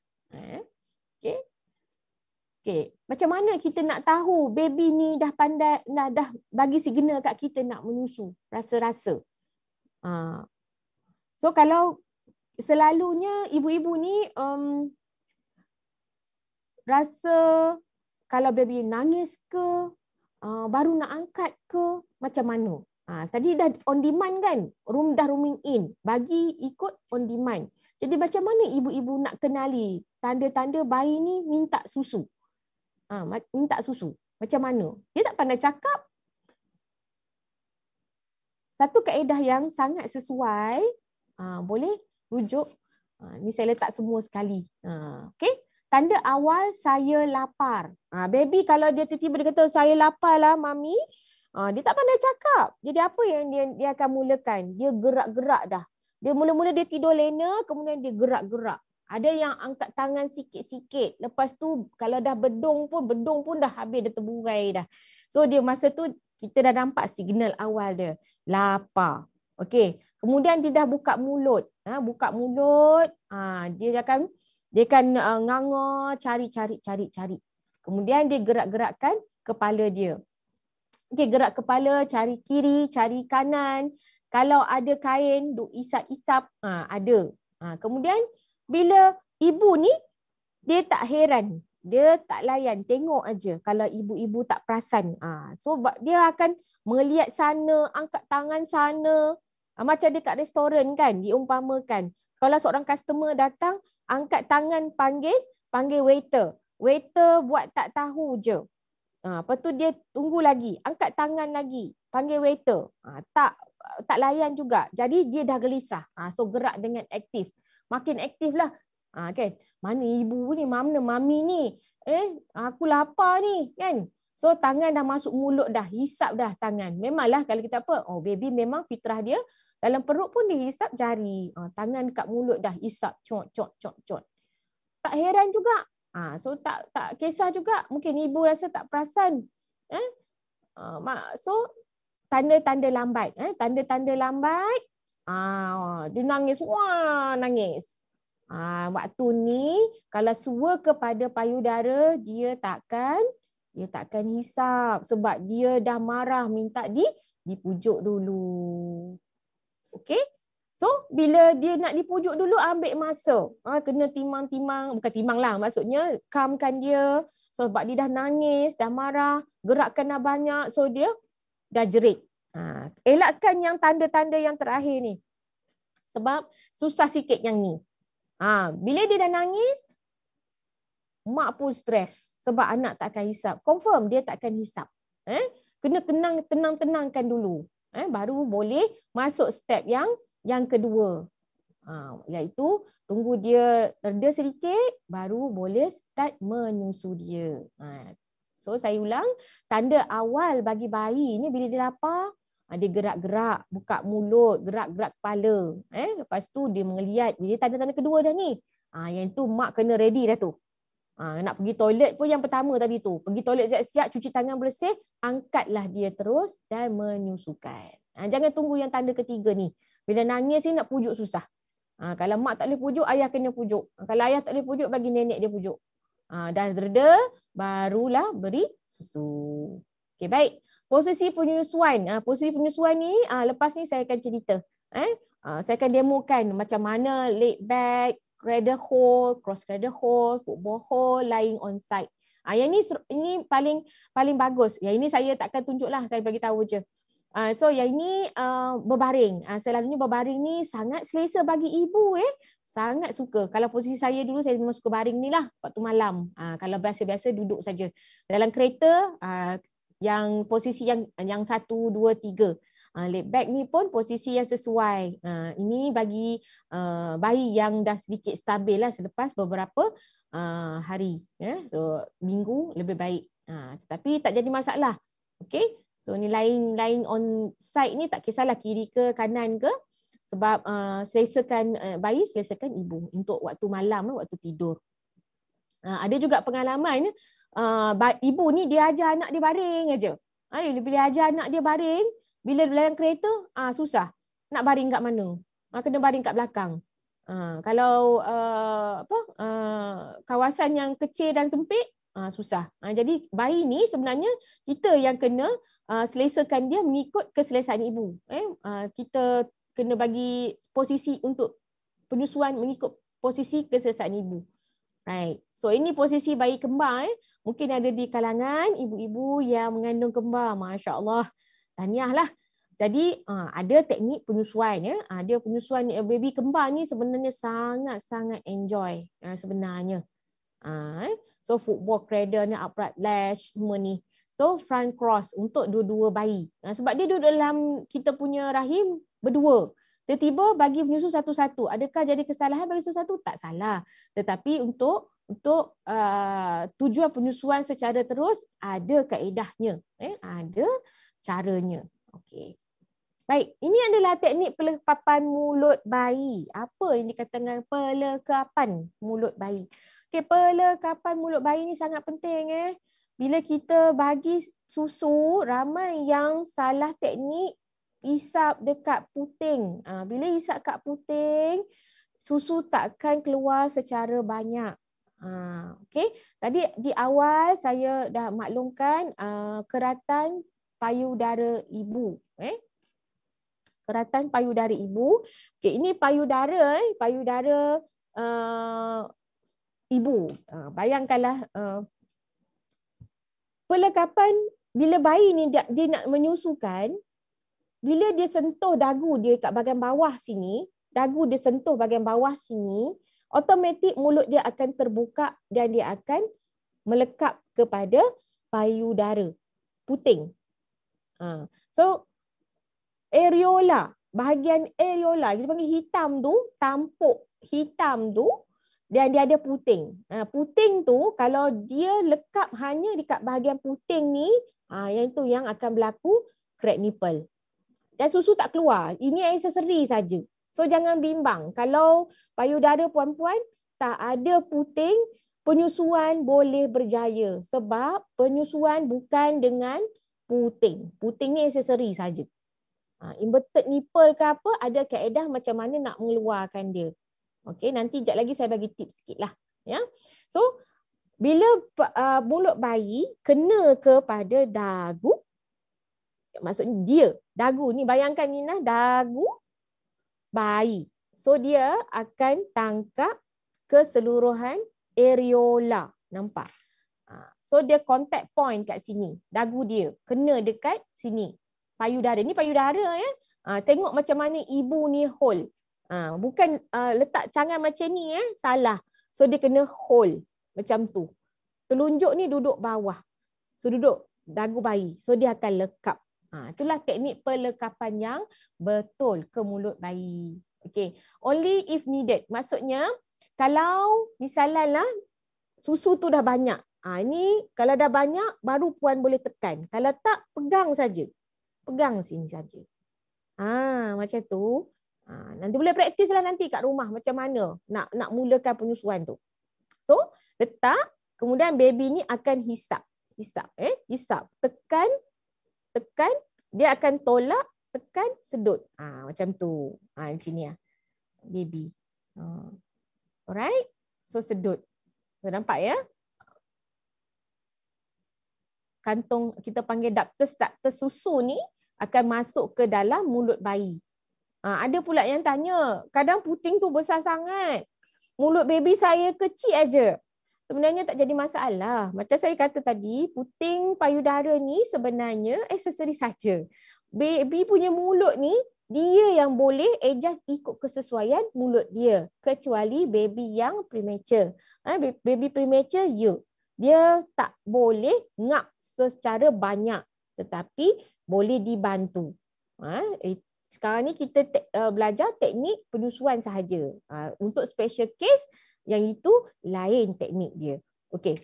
Okay. Okay. Macam mana kita nak tahu baby ni dah pandai, dah bagi signal kat kita nak menyusu, rasa-rasa. So kalau selalunya ibu-ibu ni rasa kalau baby nangis ke, baru nak angkat ke, macam mana? Tadi dah on demand kan, dah rooming in, bagi ikut on demand. Jadi macam mana ibu-ibu nak kenali tanda-tanda bayi ni minta susu? Minta susu. Macam mana? Dia tak pandai cakap. Satu kaedah yang sangat sesuai, boleh rujuk. Ni saya letak semua sekali. Okay? Tanda awal saya lapar. Baby kalau dia tiba-tiba dia kata saya lapar lah mami, dia tak pandai cakap. Jadi apa yang dia akan mulakan? Dia gerak-gerak dah. Dia mula-mula dia tidur lena, kemudian dia gerak-gerak. Ada yang angkat tangan sikit-sikit. Lepas tu kalau dah bedung pun dah habis, dah terburai dah. So dia masa tu kita dah nampak signal awal dia. Lapar. Okey. Kemudian dia dah buka mulut. Buka mulut, dia akan nganga, cari. Kemudian dia gerak-gerakkan kepala dia. Okey, gerak kepala, cari kiri, cari kanan. Kalau ada kain, duk isap-isap, ada. Kemudian bila ibu ni, dia tak heran. Dia tak layan, tengok aja kalau ibu-ibu tak perasan. So dia akan melihat sana, angkat tangan sana. Macam dekat restoran kan, diumpamakan. Kalau seorang customer datang, angkat tangan panggil waiter. Waiter buat tak tahu je. Lepas tu dia tunggu lagi, angkat tangan lagi, panggil waiter. Tak layan juga. Jadi dia dah gelisah. So gerak dengan aktif. Makin aktif lah. Kan? Mana ibu ni, mana mami ni? Aku lapar ni. Kan? So tangan dah masuk mulut dah. Hisap dah tangan. Memanglah kalau kita apa, baby memang fitrah dia. Dalam perut pun dia hisap jari. Tangan dekat mulut dah hisap. Cot. Tak heran juga. So tak kisah juga. Mungkin ibu rasa tak perasan. So tanda-tanda lambat. Tanda-tanda lambat. Dia nangis. Nangis. Waktu ni kalau sua kepada payudara, dia takkan hisap sebab dia dah marah minta dipujuk dulu. Okey. So bila dia nak dipujuk dulu ambil masa. Kena timang-timang, bukan timang lah, maksudnya calmkan dia. So, sebab dia dah nangis, dah marah, gerakkan dah banyak, so dia dah jerit. Elakkan yang tanda-tanda yang terakhir ni. Sebab susah sikit yang ni. Bila dia dah nangis, mak pun stres sebab anak tak akan hisap. Confirm dia tak akan hisap. Kena tenang-tenangkan dulu. Baru boleh masuk step yang kedua. Iaitu tunggu dia reda sedikit, baru boleh start menyusu dia. So saya ulang, tanda awal bagi bayi ni bila dia lapar, dia gerak-gerak, buka mulut, gerak-gerak kepala. Lepas tu dia mengeliat. Bila tanda-tanda kedua dah ni. Yang tu mak kena ready dah tu. Nak pergi toilet pun yang pertama tadi tu. Pergi toilet siap-siap, cuci tangan bersih, angkatlah dia terus dan menyusukan. Jangan tunggu yang tanda ketiga ni. Bila nangis ni nak pujuk susah. Kalau mak tak boleh pujuk, ayah kena pujuk. Kalau ayah tak boleh pujuk, bagi nenek dia pujuk. Dah reda, barulah beri susu. Okey, baik. Posisi penyusuan. Posisi penyusuan ni, lepas ni saya akan cerita. Saya akan demokan macam mana laid back, cradle hold, cross cradle hold, football hold, lying on side. Yang ini paling bagus. Yang ini saya takkan tunjuk lah, saya bagi tahu je. So yang ini berbaring. Selalunya berbaring ni sangat selesa bagi ibu. Sangat suka. Kalau posisi saya dulu, saya memang suka baring ni lah waktu malam. Kalau biasa-biasa duduk saja. Dalam kereta, yang posisi yang 1, 2, 3. Laid back ni pun posisi yang sesuai. Ini bagi bayi yang dah sedikit stabil lah selepas beberapa hari. So minggu lebih baik. Tetapi tak jadi masalah. Okay. So ni lying on side ni tak kisahlah kiri ke kanan ke, sebab selesakan bayi, selesakan ibu untuk waktu malam, waktu tidur. Ada juga pengalaman ibu ni dia ajar anak dia baring aja. Bila ajar anak dia baring, bila dalam kereta susah nak baring kat mana. Kena baring kat belakang. Kalau kawasan yang kecil dan sempit, susah. Jadi bayi ni sebenarnya kita yang kena selesakan dia mengikut keselesaan ibu. Kita kena bagi posisi untuk penyusuan mengikut posisi keselesaan ibu. Right. So ini posisi bayi kembar. Mungkin ada di kalangan ibu-ibu yang mengandung kembar. Masya Allah. Tahniah lah. Jadi ada teknik penyusuan. Ada penyusuan baby kembar ni sebenarnya sangat-sangat enjoy sebenarnya. So football cradle ni, upright latch semua ni. So front cross untuk dua-dua bayi. Sebab dia duduk dalam kita punya rahim berdua. Tiba-tiba bagi menyusu satu-satu. Adakah jadi kesalahan bagi satu-satu? Tak salah. Tetapi untuk tujuan penyusuan secara terus ada kaedahnya. Ada caranya. Okey. Baik, ini adalah teknik pelekapan mulut bayi. Apa yang dikatakan pelekapan mulut bayi? Okey, pelekapan mulut bayi ni sangat penting. Bila kita bagi susu, ramai yang salah teknik isap dekat puting. Bila isap kat puting, susu takkan keluar secara banyak. Okey, tadi di awal saya dah maklumkan keratan payudara ibu. Keratan payudara ibu. Okey, ini payudara ibu. Bayangkanlah pelekapan bila bayi ni dia nak menyusukan, bila dia sentuh dagu dia kat bahagian bawah sini, dagu dia sentuh bahagian bawah sini, automatik mulut dia akan terbuka dan dia akan melekap kepada payudara, puting. So areola, bahagian areola, kita panggil hitam tu, tampuk hitam tu, dan dia ada puting. Puting tu kalau dia lekap hanya dekat bahagian puting ni, yang itu yang akan berlaku crack nipple. Dan susu tak keluar. Ini aksesori saja. So jangan bimbang. Kalau payudara puan-puan tak ada puting, penyusuan boleh berjaya. Sebab penyusuan bukan dengan puting. Puting ni aksesori saja. Inverted nipple ke apa, ada kaedah macam mana nak mengeluarkan dia. Okey, nanti sekejap lagi saya bagi tips sikit lah. Ya. So, bila mulut bayi kena kepada dagu, maksudnya dia, dagu ni bayangkan Nina, dagu bayi. So dia akan tangkap keseluruhan areola. Nampak? So dia contact point kat sini. Dagu dia kena dekat sini. Payudara. Ni payudara ya. Tengok macam mana ibu ni hold. Bukan letak tangan macam ni salah. So dia kena hold macam tu. Telunjuk ni duduk bawah. So duduk dagu bayi. So dia akan lekap. Itulah teknik pelekapan yang betul ke mulut bayi. Okay. Only if needed. Maksudnya kalau misalnya susu tu dah banyak. Ini kalau dah banyak baru puan boleh tekan. Kalau tak, pegang saja. Pegang sini saja. Macam tu. Nanti boleh praktis lah nanti kat rumah macam mana nak mulakan penyusuan tu. So, letak, kemudian baby ni akan hisap. Hisap. Tekan, dia akan tolak, tekan, sedut. Macam tu. Di sini baby. Alright. So sedut. So, nampak ya? Kantung kita panggil ductus susu ni akan masuk ke dalam mulut bayi. Ada pula yang tanya, kadang puting tu besar sangat. Mulut baby saya kecil aja. Sebenarnya tak jadi masalah. Macam saya kata tadi, puting payudara ni sebenarnya aksesori saja. Baby punya mulut ni, dia yang boleh adjust ikut kesesuaian mulut dia. Kecuali baby yang premature. Baby premature, dia tak boleh ngap secara banyak. Tetapi boleh dibantu. Sekarang ni kita belajar teknik penyusuan sahaja. Untuk special case, yang itu lain teknik dia. Okey.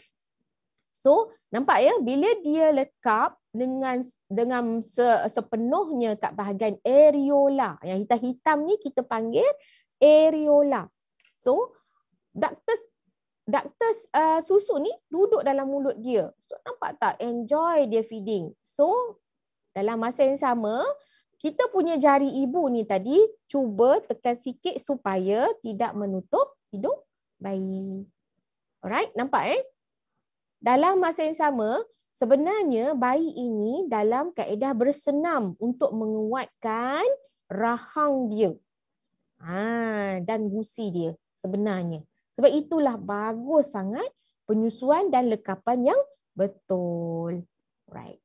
So, nampak ya, bila dia lekap dengan sepenuhnya kat bahagian areola. Yang hitam-hitam ni kita panggil areola. So, ductus susu ni duduk dalam mulut dia. So, nampak tak? Enjoy dia feeding. So, dalam masa yang sama, kita punya jari ibu ni tadi cuba tekan sikit supaya tidak menutup hidung bayi. Alright, nampak Dalam masa yang sama, sebenarnya bayi ini dalam kaedah bersenam untuk menguatkan rahang dia. Dan gusi dia sebenarnya. Sebab itulah bagus sangat penyusuan dan lekapan yang betul. Right.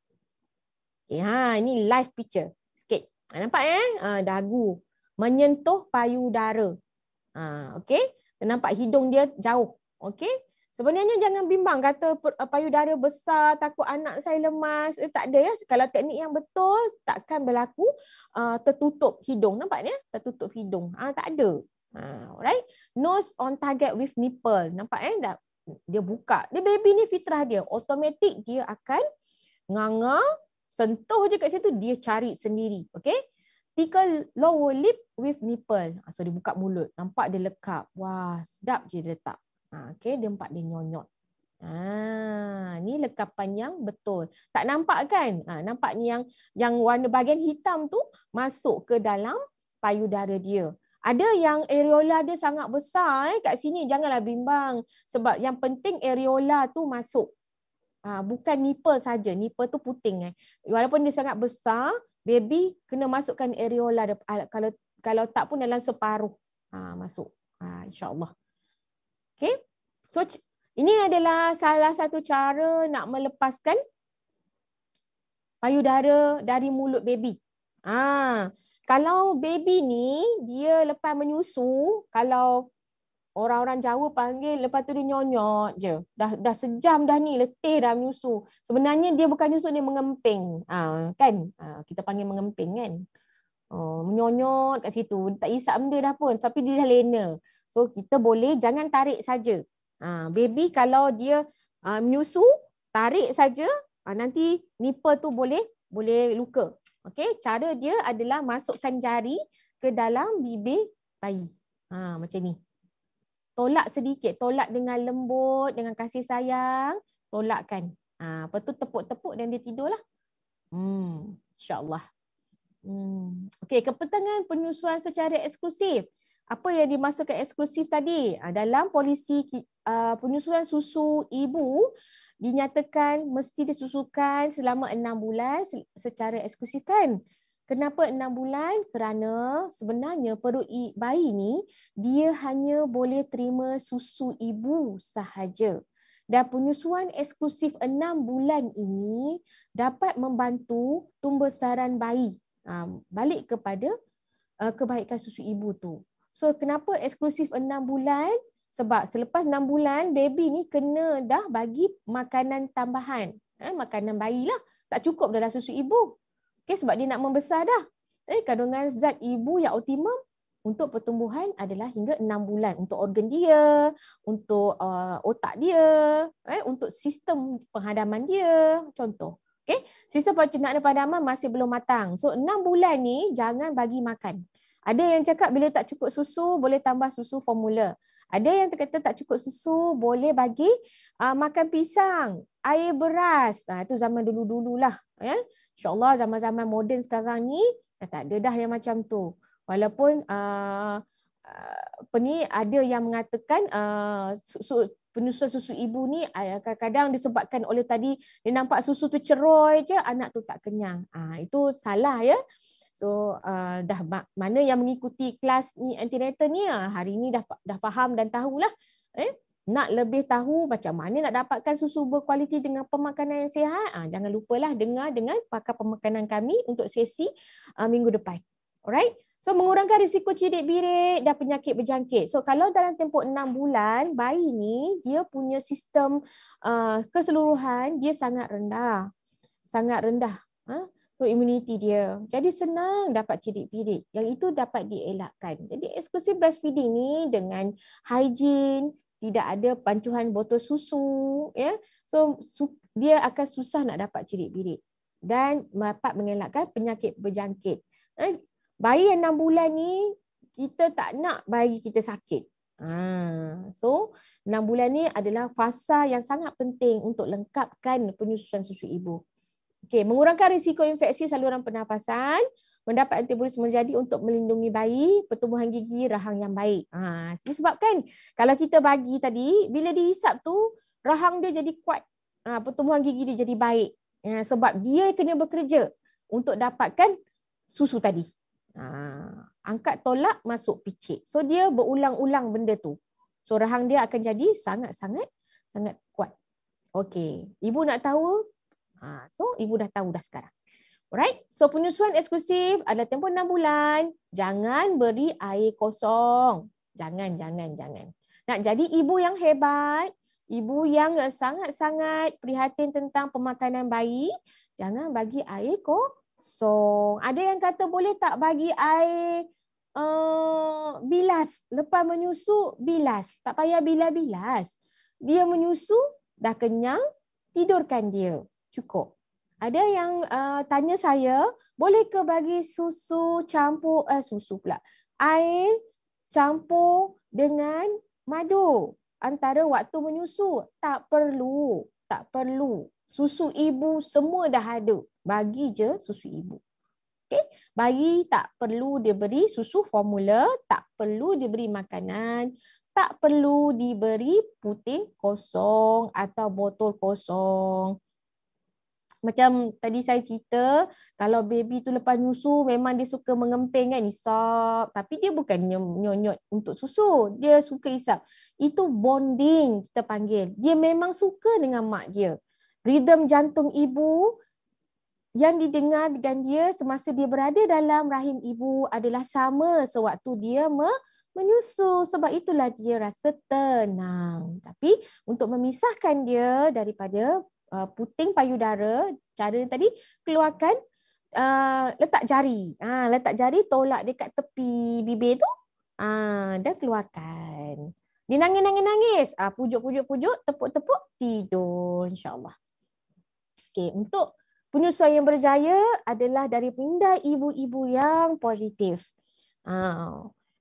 Okay, ini live picture. Sikit. Nampak dagu menyentuh payudara. Okey. Nampak hidung dia jauh. Okey. Sebenarnya jangan bimbang kata payudara besar, takut anak saya lemas. Tak ada ya. Kalau teknik yang betul takkan berlaku tertutup hidung. Nampak ni? Tertutup hidung. Tak ada. Alright. Nose on target with nipple. Nampak dia buka. Dia baby ni fitrah dia. Automatik dia akan nganga, sentuh je kat situ dia cari sendiri. Okey. Tickle lower lip with nipple. So dia buka mulut. Nampak dia lekap. Wah, sedap je dia letak. Okey, dia nampak dia nyonyot. Ni lekapan yang betul. Tak nampak kan? Nampak ni yang warna bahagian hitam tu masuk ke dalam payudara dia. Ada yang areola dia sangat besar kat sini. Janganlah bimbang. Sebab yang penting areola tu masuk. Bukan nipple saja. Nipple tu puting. Walaupun dia sangat besar, baby kena masukkan areola. Kalau tak pun dalam separuh. Masuk. InsyaAllah. Okay. So, ini adalah salah satu cara nak melepaskan payudara dari mulut baby. Kalau baby ni, dia lepas menyusu, kalau orang-orang Jawa panggil, lepas tu dia nyonyot je. Dah sejam dah ni, letih dah menyusu. Sebenarnya dia bukan nyusu, dia mengemping. Kan? Kita panggil mengemping kan? Menyonyot kat situ. Tak isap benda dah pun. Tapi dia dah lena. So, kita boleh jangan tarik saja. Baby kalau dia menyusu, tarik saja. Nanti nipple tu boleh luka. Okay? Cara dia adalah masukkan jari ke dalam bibir bayi. Macam ni. Tolak sedikit. Tolak dengan lembut, dengan kasih sayang. Tolakkan. Lepas tu tepuk-tepuk dan dia tidurlah. InsyaAllah. Okey, kepentingan penyusuan secara eksklusif. Apa yang dimaksudkan eksklusif tadi? Dalam polisi penyusuan susu ibu dinyatakan mesti disusukan selama 6 bulan secara eksklusif kan? Kenapa 6 bulan? Kerana sebenarnya perut bayi ni dia hanya boleh terima susu ibu sahaja. Dan penyusuan eksklusif 6 bulan ini dapat membantu tumbesaran bayi. Balik kepada kebaikan susu ibu tu. So kenapa eksklusif 6 bulan? Sebab selepas 6 bulan baby ni kena dah bagi makanan tambahan. Makanan bayi lah. Tak cukup dalam susu ibu. Okay, sebab dia nak membesar dah. Kandungan zat ibu yang optimum untuk pertumbuhan adalah hingga 6 bulan. Untuk organ dia, untuk otak dia, untuk sistem penghadaman dia. Contoh. Okay? Sistem pencernaan dan penghadaman masih belum matang. So 6 bulan ni jangan bagi makan. Ada yang cakap bila tak cukup susu boleh tambah susu formula. Ada yang kata tak cukup susu boleh bagi makan pisang, air beras. Itu zaman dulu-dululah. Ya? InsyaAllah zaman-zaman moden sekarang ni tak ada dah yang macam tu. Walaupun ada yang mengatakan penyusuan susu ibu ni kadang-kadang disebabkan oleh tadi dia nampak susu tu ceroy je, anak tu tak kenyang. Itu salah ya. So mana yang mengikuti kelas ni antenatal ni hari ni dah faham dan tahulah. Nak lebih tahu macam mana nak dapatkan susu berkualiti dengan pemakanan yang sihat, jangan lupalah dengar dengan pakar pemakanan kami untuk sesi minggu depan. Alright? So mengurangkan risiko cirit birit dan penyakit berjangkit. So kalau dalam tempoh 6 bulan, bayi ni dia punya sistem keseluruhan dia sangat rendah. Sangat rendah. So immunity dia. Jadi senang dapat cirit birit. Yang itu dapat dielakkan. Jadi eksklusif breastfeeding ni dengan hygiene, tidak ada pancuhan botol susu, ya. So dia akan susah nak dapat cirit birit dan dapat mengelakkan penyakit berjangkit. Bayi yang 6 bulan ni kita tak nak bagi kita sakit. So 6 bulan ni adalah fasa yang sangat penting untuk lengkapkan penyusuan susu ibu. Okey, mengurangkan risiko infeksi saluran pernafasan, mendapat antibodi menjadi untuk melindungi bayi, pertumbuhan gigi, rahang yang baik. Disebabkan kalau kita bagi tadi, bila dihisap tu, rahang dia jadi kuat. Pertumbuhan gigi dia jadi baik. Sebab dia kena bekerja untuk dapatkan susu tadi. Angkat tolak, masuk picit. So dia berulang-ulang benda tu. So rahang dia akan jadi sangat-sangat kuat. Okey, ibu nak tahu? So ibu dah tahu dah sekarang. Alright, so penyusuan eksklusif adalah tempoh 6 bulan. Jangan beri air kosong. Jangan. Nak jadi ibu yang hebat, ibu yang sangat-sangat prihatin tentang pemakanan bayi, jangan bagi air kosong. Ada yang kata boleh tak bagi air bilas. Lepas menyusu, bilas. Tak payah bilas-bilas. Dia menyusu, dah kenyang, tidurkan dia. Cukup. Ada yang tanya saya, boleh ke bagi susu campur, air campur dengan madu antara waktu menyusu? Tak perlu. Susu ibu semua dah ada. Bagi je susu ibu. Okay? Bayi tak perlu diberi susu formula, tak perlu diberi makanan, tak perlu diberi putih kosong atau botol kosong. Macam tadi saya cerita, kalau baby tu lepas nyusu memang dia suka mengemping kan, isap. Tapi dia bukan nyonyot untuk susu, dia suka isap. Itu bonding kita panggil. Dia memang suka dengan mak dia. Ritm jantung ibu yang didengar dengan dia semasa dia berada dalam rahim ibu adalah sama sewaktu dia menyusu. Sebab itulah dia rasa tenang. Tapi untuk memisahkan dia daripada puting payudara, cara tadi keluarkan letak jari. Letak jari, tolak dekat tepi bibir tu. Dan keluarkan. Dia nangis. Pujuk, tepuk, tidur insya-Allah. Okey, untuk penyusuan yang berjaya adalah dari minda ibu-ibu yang positif.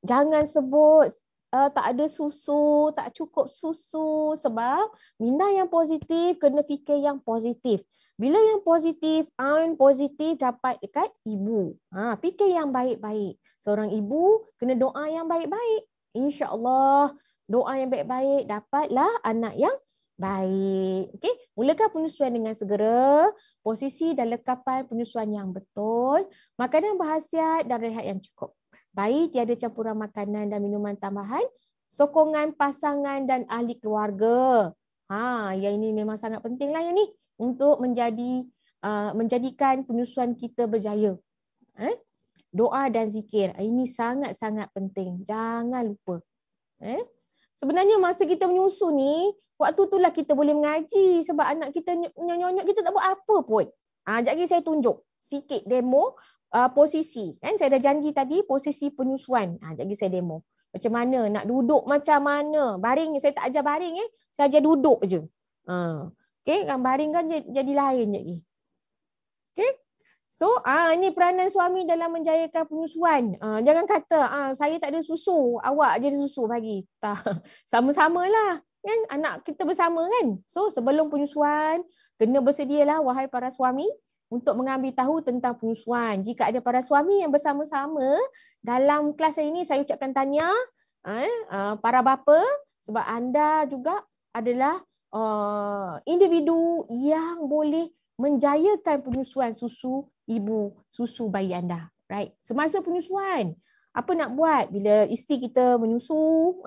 Jangan sebut tak ada susu, tak cukup susu, sebab minda yang positif kena fikir yang positif. Bila yang positif dapat dekat ibu. Fikir yang baik-baik. Seorang ibu kena doa yang baik-baik. InsyaAllah doa yang baik-baik dapatlah anak yang Baik. Okey, mulakan penyusuan dengan segera, posisi dan lekapan penyusuan yang betul, makanan berkhasiat dan rehat yang cukup. Baik, tiada campuran makanan dan minuman tambahan, sokongan pasangan dan ahli keluarga. Yang ini memang sangat pentinglah yang ni untuk menjadikan penyusuan kita berjaya. Doa dan zikir. Ini sangat-sangat penting. Jangan lupa. Sebenarnya masa kita menyusu ni, waktu itulah kita boleh mengaji sebab anak kita nyonyok kita tak buat apa pun. Sekejap lagi saya tunjuk sikit demo posisi. Saya dah janji tadi posisi penyusuan. Sekejap lagi saya demo. Macam mana, nak duduk macam mana. Baring, saya tak ajar baring. Saya ajar duduk je. Okay, kan baring kan jadi lain sekejap lagi. Okay. So, ini peranan suami dalam menjayakan penyusuan. Jangan kata, saya tak ada susu, awak je ada susu bagi. Tak, sama-samalah. Kan? Anak kita bersama kan. So, sebelum penyusuan, kena bersedialah wahai para suami untuk mengambil tahu tentang penyusuan. Jika ada para suami yang bersama-sama dalam kelas ini, saya ucapkan tahniah para bapa sebab anda juga adalah individu yang boleh menjayakan penyusuan susu ibu, susu bayi anda. Right? Semasa penyusuan, apa nak buat? Bila isteri kita menyusu,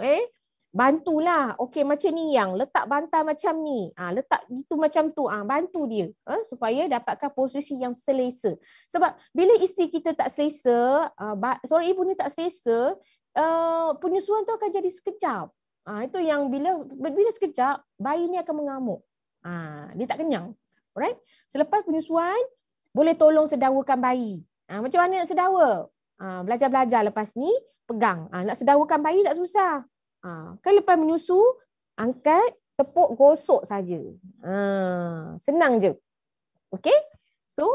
bantulah. Okey, macam ni yang letak bantal macam ni. Letak itu macam tu. Bantu dia supaya dapatkan posisi yang selesa. Sebab bila isteri kita tak selesa, seorang ibu ni tak selesa, penyusuan tu akan jadi sekejap. Itu yang bila sekejap, bayi ni akan mengamuk. Dia tak kenyang. Alright? Selepas penyusuan, boleh tolong sedawakan bayi. Macam mana nak sedawa? Belajar-belajar lepas ni, pegang. Nak sedawakan bayi tak susah. Kan lepas menyusu, angkat, tepuk, gosok saja. Senang je. Okay? So,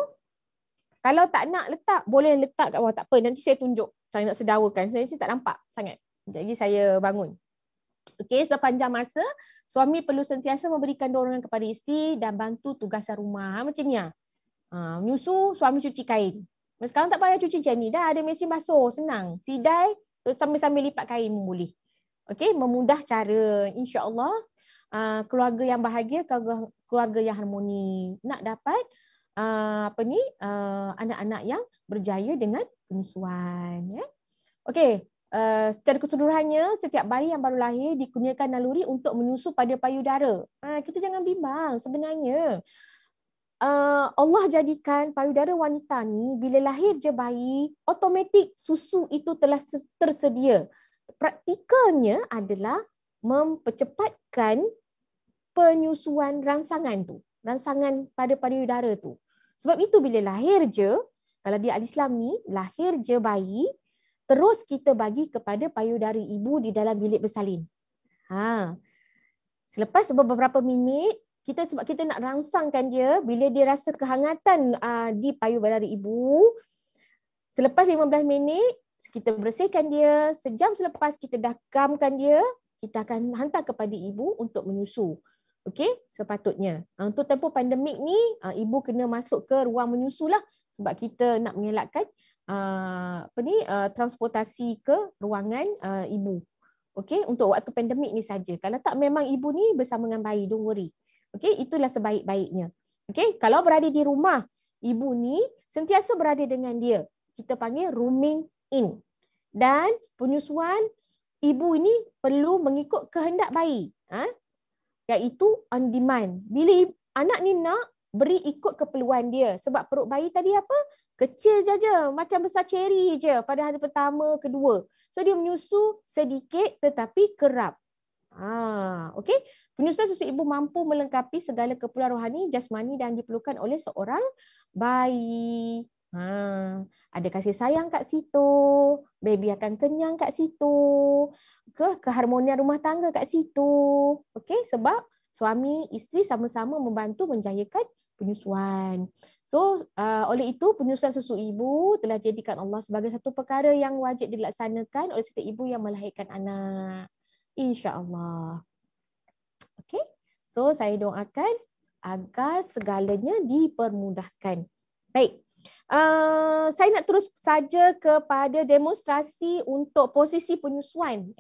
kalau tak nak letak, boleh letak kat bawah. Tak apa, nanti saya tunjuk. Saya nak sedawakan. Saya tak nampak sangat. Jadi saya bangun. Okey, sepanjang masa, suami perlu sentiasa memberikan dorongan kepada isteri dan bantu tugasan rumah. Macam ni lah. Menyusu, suami cuci kain. Sekarang tak payah cuci macam ni. Dah ada mesin basuh, senang. Sidai, sambil-sambil lipat kain pun boleh. Okey, memudah cara. InsyaAllah, keluarga yang bahagia, keluarga yang harmoni. Nak dapat anak-anak yang berjaya dengan penyusuan. Okey. Secara keseluruhannya, setiap bayi yang baru lahir dikurniakan naluri untuk menyusu pada payudara. Kita jangan bimbang sebenarnya. Allah jadikan payudara wanita ni, bila lahir je bayi, automatik susu itu telah tersedia. Praktikalnya adalah mempercepatkan penyusuan rangsangan tu. Rangsangan pada payudara tu. Sebab itu bila lahir je, kalau dia ahli Islam ni, lahir je bayi, terus kita bagi kepada payudara ibu di dalam bilik bersalin. Selepas beberapa minit, sebab kita nak rangsangkan dia, bila dia rasa kehangatan di payudara ibu, selepas 15 minit, kita bersihkan dia. Sejam selepas kita dah kamkan dia, kita akan hantar kepada ibu untuk menyusu. Okey, sepatutnya. Untuk tempoh pandemik ni, ibu kena masuk ke ruang menyusu lah, sebab kita nak mengelakkan transportasi ke ruangan ibu. Okey, untuk waktu pandemik ni saja. Kalau tak, memang ibu ni bersama dengan bayi, don't worry. Okey, itulah sebaik-baiknya. Okey, kalau berada di rumah, ibu ni sentiasa berada dengan dia. Kita panggil rooming in. Dan penyusuan ibu ini perlu mengikut kehendak bayi. Iaitu on demand. Bila anak ni nak, beri ikut keperluan dia. Sebab perut bayi tadi apa? Kecil je, macam besar ceri je pada hari pertama, kedua. So dia menyusu sedikit tetapi kerap. Okey. Penyusuan susu ibu mampu melengkapi segala keperluan rohani, jasmani dan diperlukan oleh seorang bayi. Ada kasih sayang kat situ, baby akan kenyang kat situ, keharmonian rumah tangga kat situ. Okey, sebab suami isteri sama-sama membantu menjayakan penyusuan. So, oleh itu penyusuan susu ibu telah jadikan Allah sebagai satu perkara yang wajib dilaksanakan oleh setiap ibu yang melahirkan anak. InsyaAllah. Okey. So, saya doakan agar segalanya dipermudahkan. Baik. Saya nak terus saja kepada demonstrasi untuk posisi penyusuan.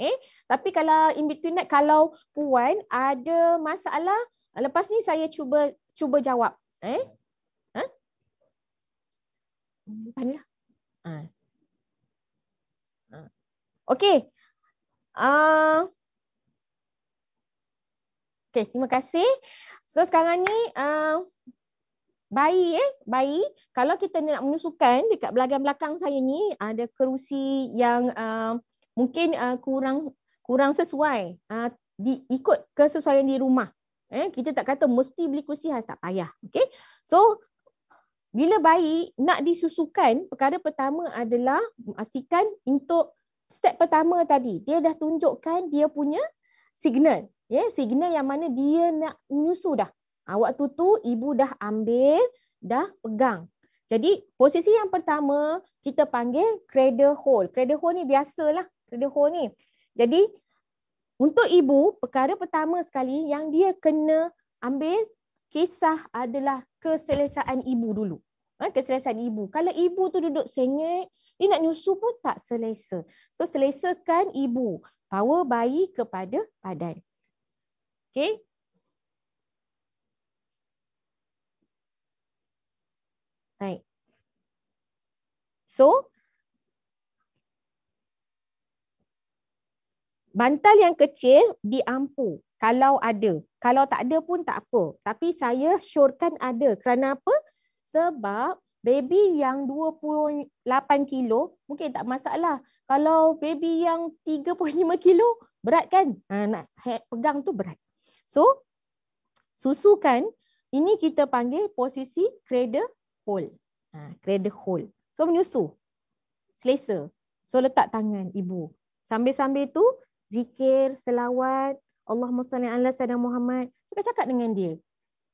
Tapi kalau in between that, kalau Puan ada masalah, lepas ni saya cuba jawab. Tanya. Okey. Okey, terima kasih. So sekarang ni bayi, kalau kita nak menyusukan dekat belakang saya ni ada kerusi yang mungkin kurang sesuai, ikut kesesuaian di rumah. Kita tak kata mesti beli kerusi khas, tak payah. Okey. So bila bayi nak disusukan, perkara pertama adalah pastikan untuk step pertama tadi, dia dah tunjukkan dia punya signal. Signal yang mana dia nak menyusu dah. Waktu tu ibu dah ambil, dah pegang. Jadi posisi yang pertama kita panggil cradle hold. Cradle hold ni biasalah, cradle hold ni. Jadi untuk ibu, perkara pertama sekali yang dia kena ambil kisah adalah keselesaan ibu dulu. Keselesaan ibu. Kalau ibu tu duduk sengit, dia nak nyusu pun tak selesa. So selesakan ibu, bawa bayi kepada padan. Okay. Right. So, bantal yang kecil diampu kalau ada. Kalau tak ada pun tak apa. Tapi saya syorkan ada. Kerana apa? Sebab baby yang 28 kilo mungkin tak masalah. Kalau baby yang 3.5 kilo berat kan? Nak pegang tu berat. So, susukan. Ini kita panggil posisi cradle hold. Cradle hold. So menyusu. Selesa. So letak tangan ibu. Sambil-sambil tu zikir, selawat, Allahumma salli ala sayyidina Muhammad. Cakap dengan dia.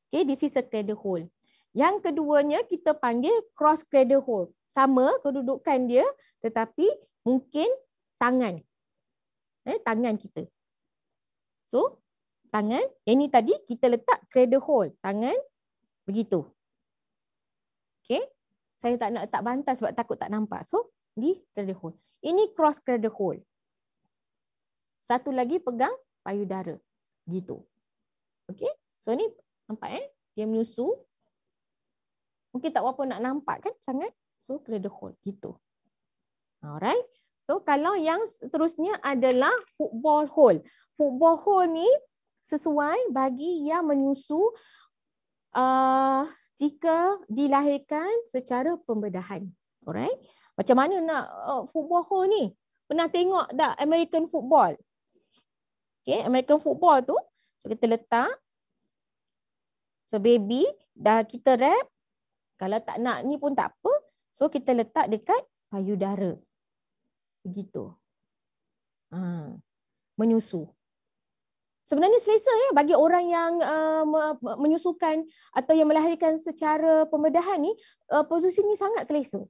Okay, this is a cradle hold. Yang keduanya kita panggil cross cradle hold. Sama kedudukan dia tetapi mungkin tangan. Tangan kita. So tangan, yang ni tadi kita letak cradle hold. Tangan begitu. Okay. Saya tak nak letak bantal sebab takut tak nampak. So, di cradle hold. Ini cross cradle hold. Satu lagi pegang payudara. Gitu. Okay. So, ni nampak dia menyusu. Mungkin tak apa nak nampak kan sangat. So, cradle hold. Gitu. Alright. So, kalau yang seterusnya adalah football hold. Football hold ni sesuai bagi yang menyusu jika dilahirkan secara pembedahan. Alright. Macam mana nak football hold ni? Pernah tengok tak American football? Okay, American football tu, so kita letak. So baby dah kita wrap. Kalau tak nak ni pun tak apa. So kita letak dekat payudara. Begitu. Menyusu. Sebenarnya selesa bagi orang yang menyusukan atau yang melahirkan secara pembedahan ni, posisi ni sangat selesa.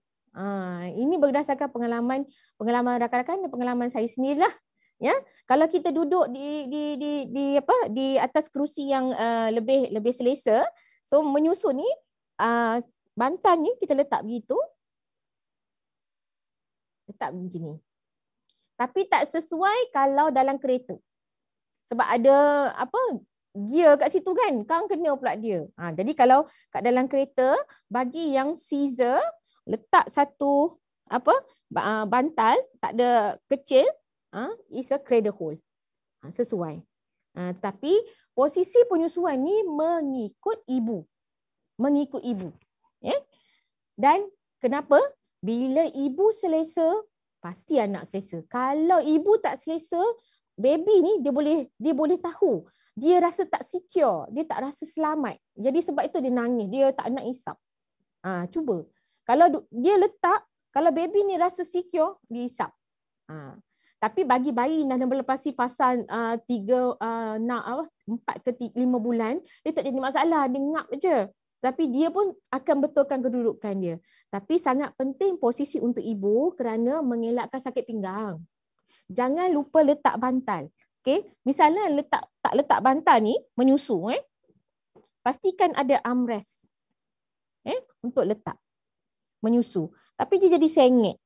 Ini berdasarkan pengalaman rakan-rakan dan pengalaman saya sendirilah. Ya, kalau kita duduk di atas kerusi yang lebih selesa, so menyusu ni bantal ni kita letak begitu. Letak begini. Tapi tak sesuai kalau dalam kereta. Sebab ada gear kat situ kan, kang kena pula dia. Jadi kalau kat dalam kereta, bagi yang Caesar, letak satu bantal, tak ada kecil, is a cradle hold. Sesuai. Tapi posisi penyusuan ni mengikut ibu. Mengikut ibu. Dan kenapa? Bila ibu selesa, pasti anak selesa. Kalau ibu tak selesa, baby ni dia boleh tahu. Dia rasa tak secure, dia tak rasa selamat. Jadi sebab itu dia nangis, dia tak nak isap. Cuba. Kalau dia letak, kalau baby ni rasa secure, dia isap. Tapi bagi bayi yang dah melepasi fasa 4 ke 5 bulan, dia tak jadi masalah, dia ngap je. Tapi dia pun akan betulkan kedudukan dia. Tapi sangat penting posisi untuk ibu kerana mengelakkan sakit pinggang. Jangan lupa letak bantal. Okay? Misalnya tak letak bantal ni, menyusu. Pastikan ada armrest untuk letak. menyusu. Tapi dia jadi sengit.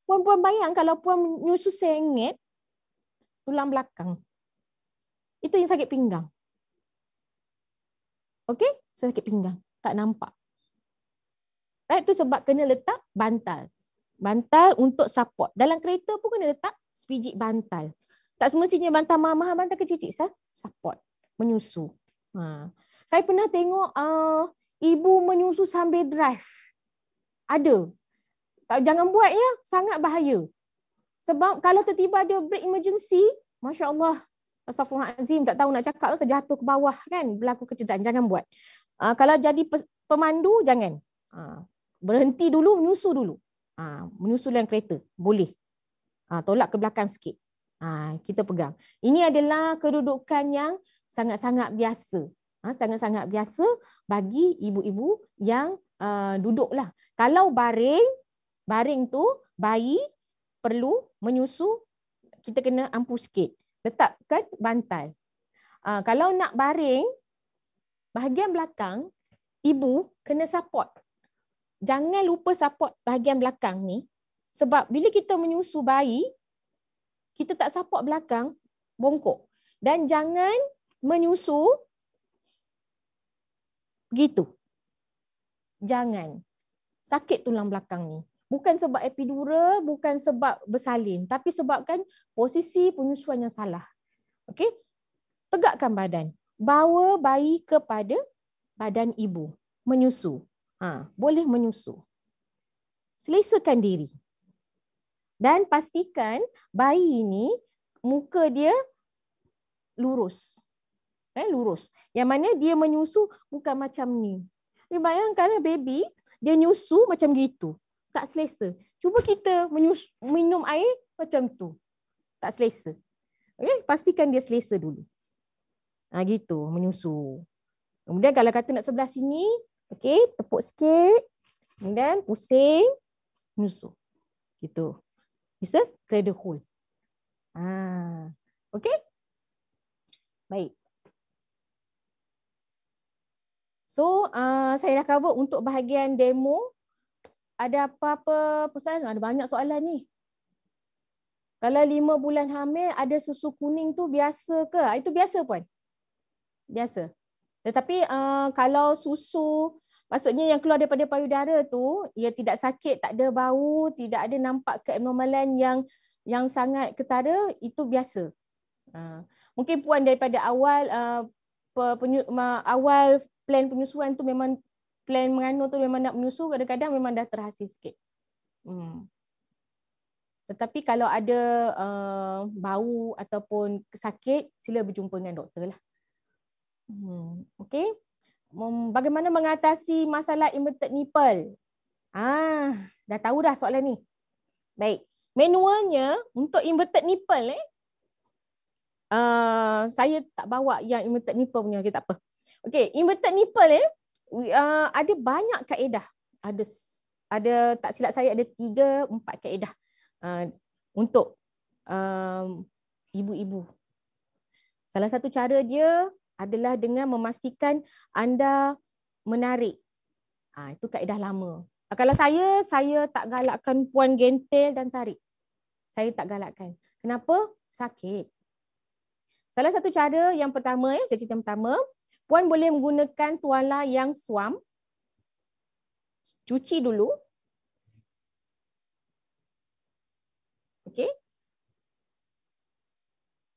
Puan-puan bayang kalau puan menyusu sengit, tulang belakang. Itu yang sakit pinggang. Okey? Sakit pinggang. Tak nampak. Right? Itu sebab kena letak bantal. Bantal untuk support. Dalam kereta pun kena letak sepijik bantal. Tak semestinya bantal mahal, bantal kecil-kecil sah. Support. Menyusu. Saya pernah tengok ibu menyusu sambil drive. Ada. Jangan buat ya, sangat bahaya. Sebab kalau tiba-tiba ada brake emergency, Masya Allah, Astaghfirullahaladzim, tak tahu nak cakap, terjatuh ke bawah kan, berlaku kecederaan. Jangan buat. Kalau jadi pemandu, jangan. Berhenti dulu, menyusu dulu. Menyusu dalam kereta, boleh. Tolak ke belakang sikit. Kita pegang. Ini adalah kedudukan yang sangat-sangat biasa. Sangat-sangat biasa bagi ibu-ibu yang duduklah. Kalau baring tu bayi perlu menyusu, kita kena ampuh sikit. Letakkan bantal. Kalau nak baring, bahagian belakang, ibu kena support. Jangan lupa support bahagian belakang ni. Sebab bila kita menyusu bayi, kita tak support belakang, bongkok. Dan jangan menyusu begitu. Jangan. Sakit tulang belakang ni. Bukan sebab epidural, bukan sebab bersalin, tapi sebabkan posisi penyusuan yang salah. Okey? Tegakkan badan. Bawa bayi kepada badan ibu. Menyusu. Boleh menyusu. Selesakan diri. Dan pastikan bayi ini muka dia lurus. Lurus. Yang mana dia menyusu bukan macam ni. Bayangkan baby, dia nyusu macam gitu. Tak selesa. Cuba kita minum air macam tu. Tak selesa. Okay? Pastikan dia selesa dulu. Gitu, menyusu. Kemudian kalau kata nak sebelah sini, okay, tepuk sikit. Kemudian pusing, menyusu. Gitu. Bisa cradle hold. Okay? Baik. So, saya dah cover untuk bahagian demo. Ada apa-apa persoalan? Ada banyak soalan ni. Kalau 5 bulan hamil ada susu kuning tu biasa ke? Itu biasa puan? Biasa. Tetapi kalau susu, maksudnya yang keluar daripada payudara tu, ia tidak sakit, tak ada bau, tidak ada nampak keabnormalan yang sangat ketara, itu biasa. Mungkin puan daripada awal awal plan penyusuan tu memang plan mengandung tu memang nak menyusu, kadang-kadang memang dah terhasil sikit. Tetapi kalau ada bau ataupun sakit, sila berjumpa dengan doktor lah. Okey. Bagaimana mengatasi masalah inverted nipple? Dah tahu dah soalan ni. Baik. Manualnya untuk inverted nipple saya tak bawa yang inverted nipple punya, okay, tak apa. Okey, inverted nipple ada banyak kaedah. Ada tak silap saya ada 3-4 kaedah untuk ibu-ibu. Salah satu cara dia adalah dengan memastikan anda menarik. Itu kaedah lama. Kalau saya tak galakkan puan gentel dan tarik. Saya tak galakkan. Kenapa? Sakit. Salah satu cara yang pertama, saya cerita yang pertama, puan boleh menggunakan tuala yang suam. Cuci dulu. Okey.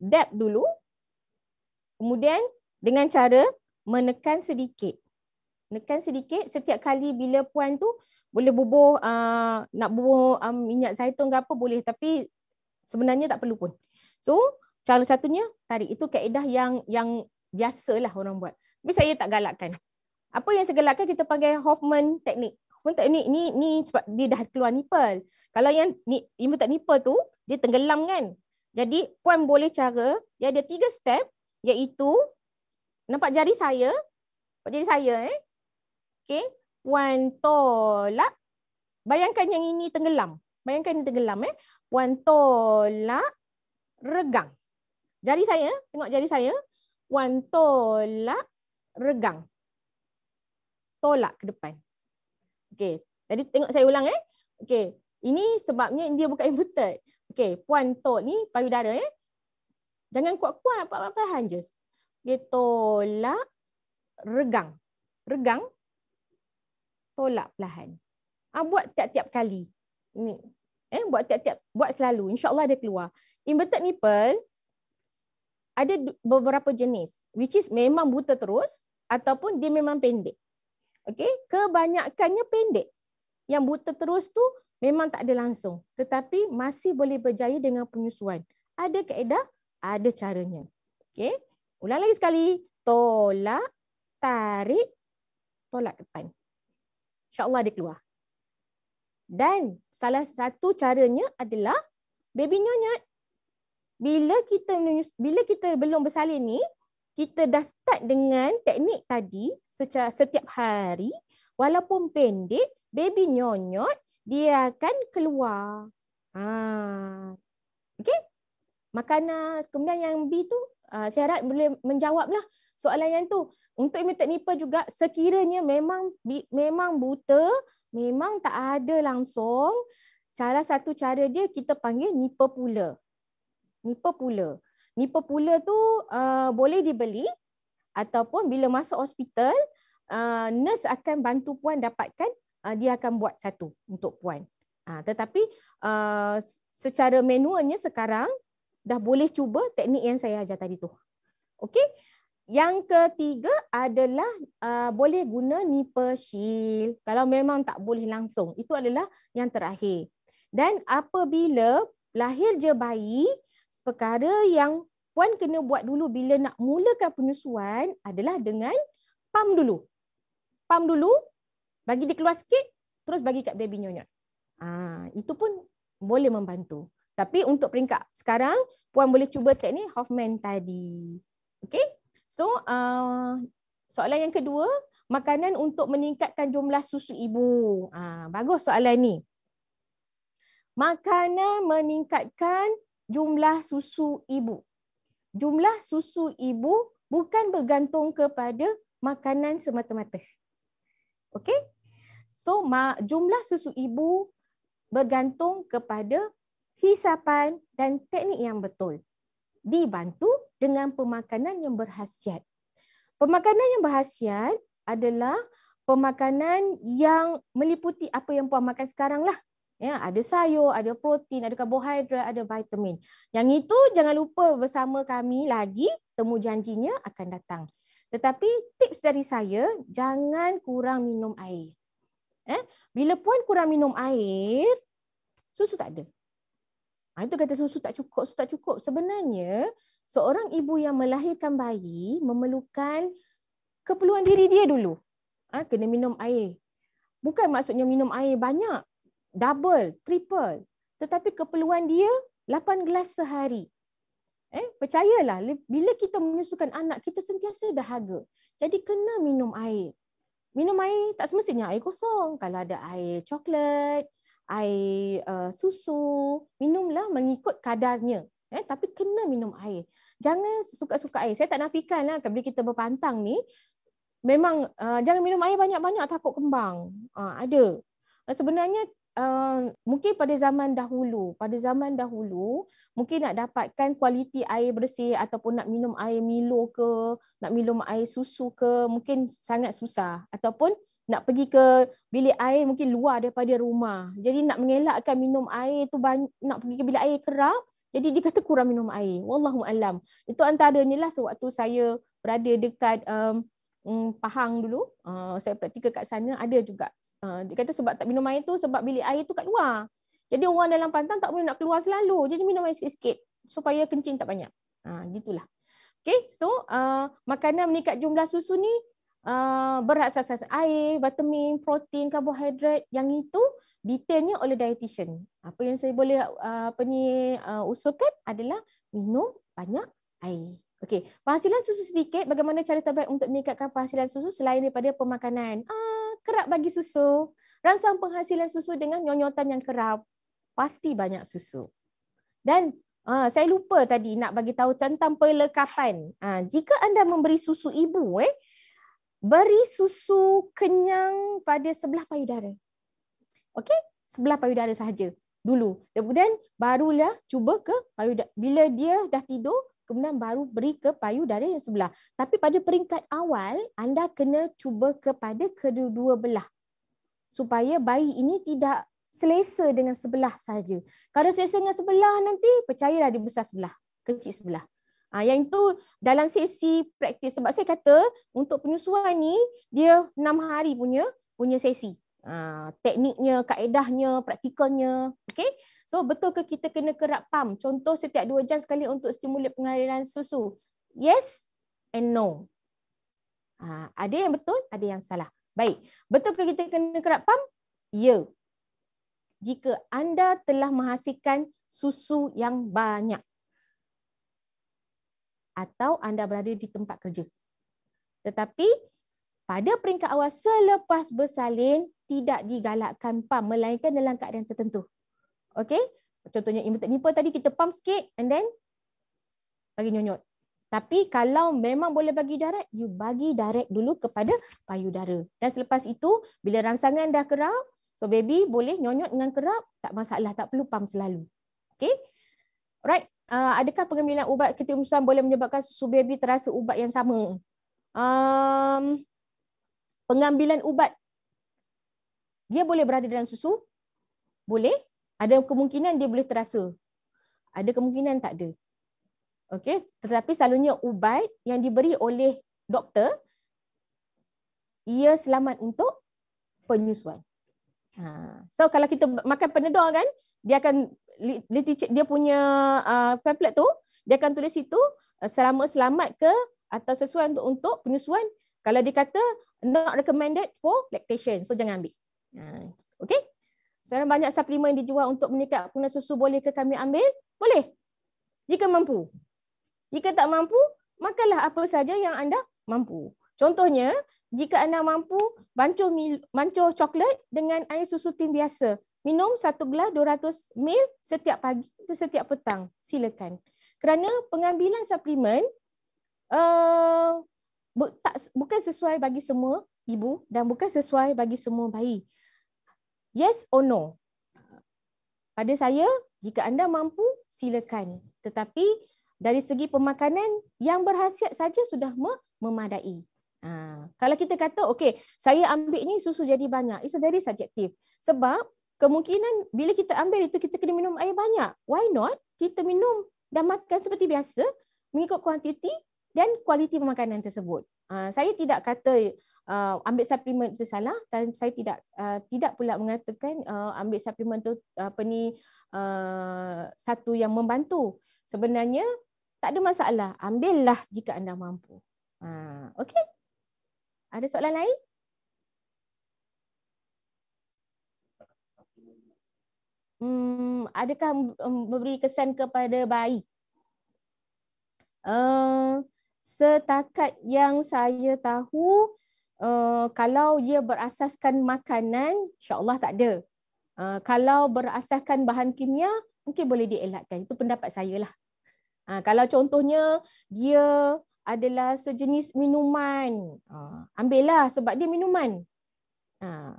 Dab dulu. Kemudian dengan cara menekan sedikit. Menekan sedikit setiap kali bila puan tu boleh bubuh, nak bubuh minyak zaitun ke apa boleh, tapi sebenarnya tak perlu pun. So, cara satunya tarik. Itu kaedah yang biasalah orang buat. Tapi saya tak galakkan. Apa yang saya galakkan kita panggil Hoffman teknik. Hoffman teknik ni sebab dia dah keluar nipple. Kalau yang inverted nipple tu dia tenggelam kan. Jadi puan boleh cara, dia ada 3 step, iaitu nampak jari saya? Nampak jari saya okey, puan tolak. Bayangkan yang ini tenggelam. Bayangkan ini tenggelam Puan tolak, regang. Jari saya, tengok jari saya. Puan tolak, regang. Tolak ke depan. Okey. Jadi tengok saya ulang Okey, ini sebabnya dia bukan inverted. Okey, Puan Tot ni payudara Jangan kuat-kuat, perlahan je. Dia tolak, regang. Regang, tolak perlahan. Buat tiap-tiap kali. Ni. Buat selalu. InsyaAllah dia keluar. Inverted nipple ada beberapa jenis. Which is memang buta terus ataupun dia memang pendek. Okey, kebanyakannya pendek. Yang buta terus tu memang tak ada langsung. Tetapi masih boleh berjaya dengan penyusuan. Ada kaedah, ada caranya. Okey, ulang lagi sekali. Tolak, tarik, tolak ke depan. InsyaAllah dia keluar. Dan salah satu caranya adalah baby nyonyot. Bila kita belum bersalin ni, kita dah start dengan teknik tadi setiap hari, walaupun pendek, baby nyonyot, dia akan keluar. Okey? Makanan, kemudian yang B tu, saya harap boleh menjawablah soalan yang tu. Untuk inverted nipple juga, sekiranya memang buta, memang tak ada langsung, salah satu cara dia kita panggil nipple puller. Nipple puller. Nipple puller tu boleh dibeli ataupun bila masuk hospital, nurse akan bantu puan dapatkan, dia akan buat satu untuk puan. Tetapi secara manualnya sekarang dah boleh cuba teknik yang saya ajar tadi tu. Okey? Yang ketiga adalah boleh guna nipple shield. Kalau memang tak boleh langsung, itu adalah yang terakhir. Dan apabila lahir je bayi, perkara yang puan kena buat dulu bila nak mulakan penyusuan adalah dengan pam dulu. Pam dulu, bagi dia keluar sikit, terus bagi kat baby nyonyot. Itu pun boleh membantu. Tapi untuk peringkat sekarang, puan boleh cuba teknik Hoffman tadi. Okey? So, soalan yang kedua, makanan untuk meningkatkan jumlah susu ibu. Bagus soalan ni. Makanan meningkatkan jumlah susu ibu. Jumlah susu ibu bukan bergantung kepada makanan semata-mata. Okey? So, jumlah susu ibu bergantung kepada hisapan dan teknik yang betul. Dibantu dengan pemakanan yang berkhasiat. Pemakanan yang berkhasiat adalah pemakanan yang meliputi apa yang puan makan sekarang lah. Ya, ada sayur, ada protein, ada karbohidrat, ada vitamin. Yang itu jangan lupa bersama kami lagi, temu janjinya akan datang. Tetapi tips dari saya, jangan kurang minum air. Bila puan kurang minum air, susu tak ada. Itu kata susu tak cukup. Sebenarnya, seorang ibu yang melahirkan bayi memerlukan keperluan diri dia dulu. Kena minum air. Bukan maksudnya minum air banyak, double, triple. Tetapi keperluan dia 8 gelas sehari. Percayalah, bila kita menyusukan anak, kita sentiasa dahaga. Jadi kena minum air. Minum air tak semestinya air kosong. Kalau ada air coklat, air susu, minumlah mengikut kadarnya. Tapi kena minum air. Jangan suka-suka air. Saya tak nafikan lah bila kita berpantang ni, memang jangan minum air banyak-banyak takut kembang. Ada. Sebenarnya mungkin pada zaman dahulu mungkin nak dapatkan kualiti air bersih ataupun nak minum air Milo ke, nak minum air susu ke, mungkin sangat susah. Ataupun nak pergi ke bilik air mungkin luar daripada rumah. Jadi nak mengelakkan minum air tu, nak pergi ke bilik air kerap, jadi dia kata kurang minum air. Wallahualam. Itu antaranya lah sewaktu saya berada dekat Pahang dulu, saya praktikal kat sana, ada juga. Dia kata sebab tak minum air tu, sebab bilik air tu kat luar. Jadi orang dalam pantang tak boleh nak keluar selalu. Jadi minum air sikit-sikit supaya kencing tak banyak. Gitulah. Okay, so makanan meningkat jumlah susu ni berasaskan air, vitamin, protein, karbohidrat. Yang itu detailnya oleh dietitian. Apa yang saya boleh usulkan adalah minum banyak air. Okey, penghasilan susu sedikit. Bagaimana cara terbaik untuk meningkatkan penghasilan susu selain daripada pemakanan? Kerap bagi susu. Rangsang penghasilan susu dengan nyonyotan yang kerap. Pasti banyak susu. Dan saya lupa tadi nak bagi tahu tentang pelekapan. Jika anda memberi susu ibu, beri susu kenyang pada sebelah payudara. Okey, sebelah payudara sahaja dulu. Kemudian barulah cuba ke payudara. Bila dia dah tidur, kemudian baru beri ke payudara yang sebelah. Tapi pada peringkat awal, anda kena cuba kepada kedua-dua belah. Supaya bayi ini tidak selesa dengan sebelah sahaja. Kalau selesa dengan sebelah nanti, percayalah dia besar sebelah, kecil sebelah. Yang itu dalam sesi praktis. Sebab saya kata untuk penyusuan ni, dia 6 hari punya sesi. Tekniknya, kaedahnya, praktikalnya. Okay? So betul ke kita kena kerap pam? Contoh setiap 2 jam sekali untuk stimulate pengaliran susu. Yes and no. Ada yang betul, ada yang salah. Baik, betul ke kita kena kerap pam? Ya. Jika anda telah menghasilkan susu yang banyak. Atau anda berada di tempat kerja. Tetapi pada peringkat awal selepas bersalin tidak digalakkan pam melainkan dalam keadaan tertentu. Okey? Contohnya inverted nipple tadi kita pam sikit and then bagi nyonyot. Tapi kalau memang boleh bagi direct, you bagi direct dulu kepada payudara. Dan selepas itu bila rangsangan dah kerap, so baby boleh nyonyot dengan kerap, tak masalah, tak perlu pam selalu. Okey? Alright. Adakah pengambilan ubat ketika penyusuan boleh menyebabkan susu baby terasa ubat yang sama? Pengambilan ubat, dia boleh berada dalam susu? Boleh. Ada kemungkinan dia boleh terasa. Ada kemungkinan tak ada. Okey. Tetapi selalunya ubat yang diberi oleh doktor, ia selamat untuk penyusuan. So kalau kita makan Panadol kan, dia akan dia punya pamphlet tu, dia akan tulis situ selamat ke atau sesuai untuk penyusuan. Kalau dia kata not recommended for lactation, so jangan ambil. Okey? Sekarang banyak suplemen dijual untuk meningkatkan penggunaan susu, boleh ke kami ambil? Boleh. Jika mampu. Jika tak mampu, makanlah apa saja yang anda mampu. Contohnya, jika anda mampu bancuh coklat dengan air susu tim biasa. Minum 1 gelas 200 ml setiap pagi atau setiap petang. Silakan. Kerana pengambilan suplemen bukan sesuai bagi semua ibu dan bukan sesuai bagi semua bayi. Yes or no? Pada saya, jika anda mampu, silakan. Tetapi dari segi pemakanan, yang berkhasiat saja sudah memadai. Kalau kita kata, okay, saya ambil ni susu jadi banyak. It's very subjective. Sebab kemungkinan bila kita ambil itu, kita kena minum air banyak. Why not? Kita minum dan makan seperti biasa, mengikut kuantiti dan kualiti pemakanan tersebut. Saya tidak kata ambil suplemen itu salah, dan saya tidak pula mengatakan ambil suplemen itu satu yang membantu. Sebenarnya tak ada masalah. Ambillah jika anda mampu. Okey? Ada soalan lain? Adakah memberi kesan kepada bayi? Setakat yang saya tahu, kalau ia berasaskan makanan, insya-Allah tak ada. Kalau berasaskan bahan kimia, mungkin boleh dielakkan. Itu pendapat saya lah. Kalau contohnya dia adalah sejenis minuman, ambillah sebab dia minuman.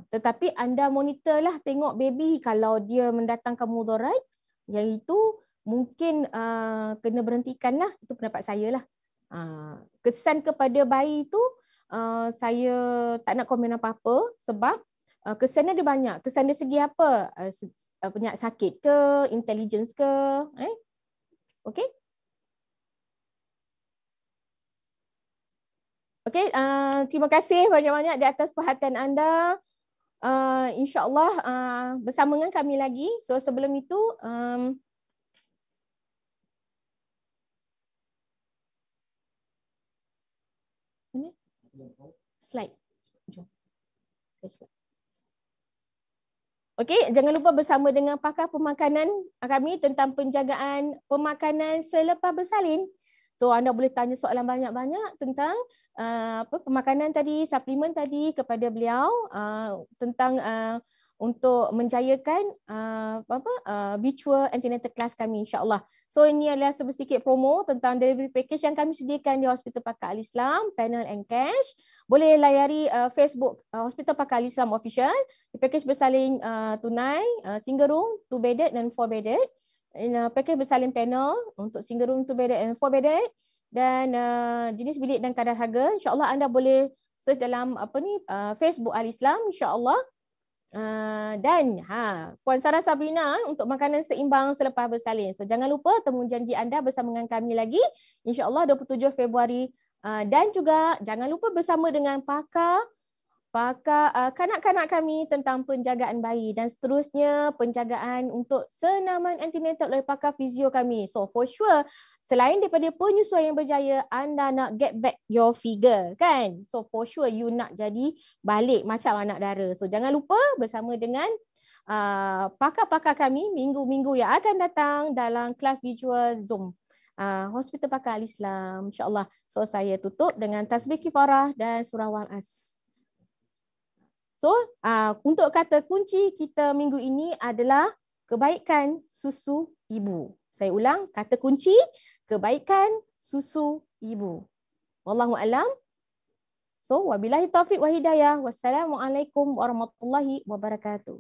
Tetapi anda monitorlah, tengok baby kalau dia mendatangkan mudarat, yang itu mungkin kena berhentikanlah. Itu pendapat saya lah. Kesan kepada bayi itu saya tak nak komen apa-apa sebab kesan dia banyak. Kesan dari segi apa? Penyakit sakit ke, intelligence ke, okey? Okey, terima kasih banyak-banyak di atas perhatian anda. InsyaAllah bersama dengan kami lagi. So sebelum itu, slide. Jom. Okey, jangan lupa bersama dengan pakar pemakanan kami tentang penjagaan pemakanan selepas bersalin. So anda boleh tanya soalan banyak-banyak tentang pemakanan tadi, suplemen tadi kepada beliau, tentang untuk menjayakan virtual antenatal class kami, insyaAllah. So ini adalah sedikit promo tentang delivery package yang kami sediakan di Hospital Pakar Al-Islam, panel and cash. Boleh layari Facebook Hospital Pakar Al-Islam Official. Di package bersalin tunai, single room, 2 bedded dan 4 bedded. Package bersalin panel untuk single room, 2 bedded and 4 bedded. Dan jenis bilik dan kadar harga, insyaAllah anda boleh search dalam Facebook Al-Islam, insyaAllah. Dan Puan Sarah Sabrina untuk makanan seimbang selepas bersalin. So jangan lupa temu janji anda bersama dengan kami lagi, insyaAllah 27 Februari. Dan juga jangan lupa bersama dengan pakar kanak-kanak kami tentang penjagaan bayi dan seterusnya penjagaan untuk senaman antenatal oleh pakar fizio kami. So for sure, selain daripada penyesuaian berjaya, anda nak get back your figure kan? So for sure you nak jadi balik macam anak dara. So jangan lupa bersama dengan pakar-pakar kami minggu-minggu yang akan datang dalam kelas visual Zoom. Hospital Pakar Al-Islam, insyaAllah. So saya tutup dengan tasbih kifarah dan surah Wal-As. So, untuk kata kunci kita minggu ini adalah kebaikan susu ibu. Saya ulang, kata kunci kebaikan susu ibu. Wallahu a'lam. So, wabillahi taufiq wa hidayah. Wassalamualaikum warahmatullahi wabarakatuh.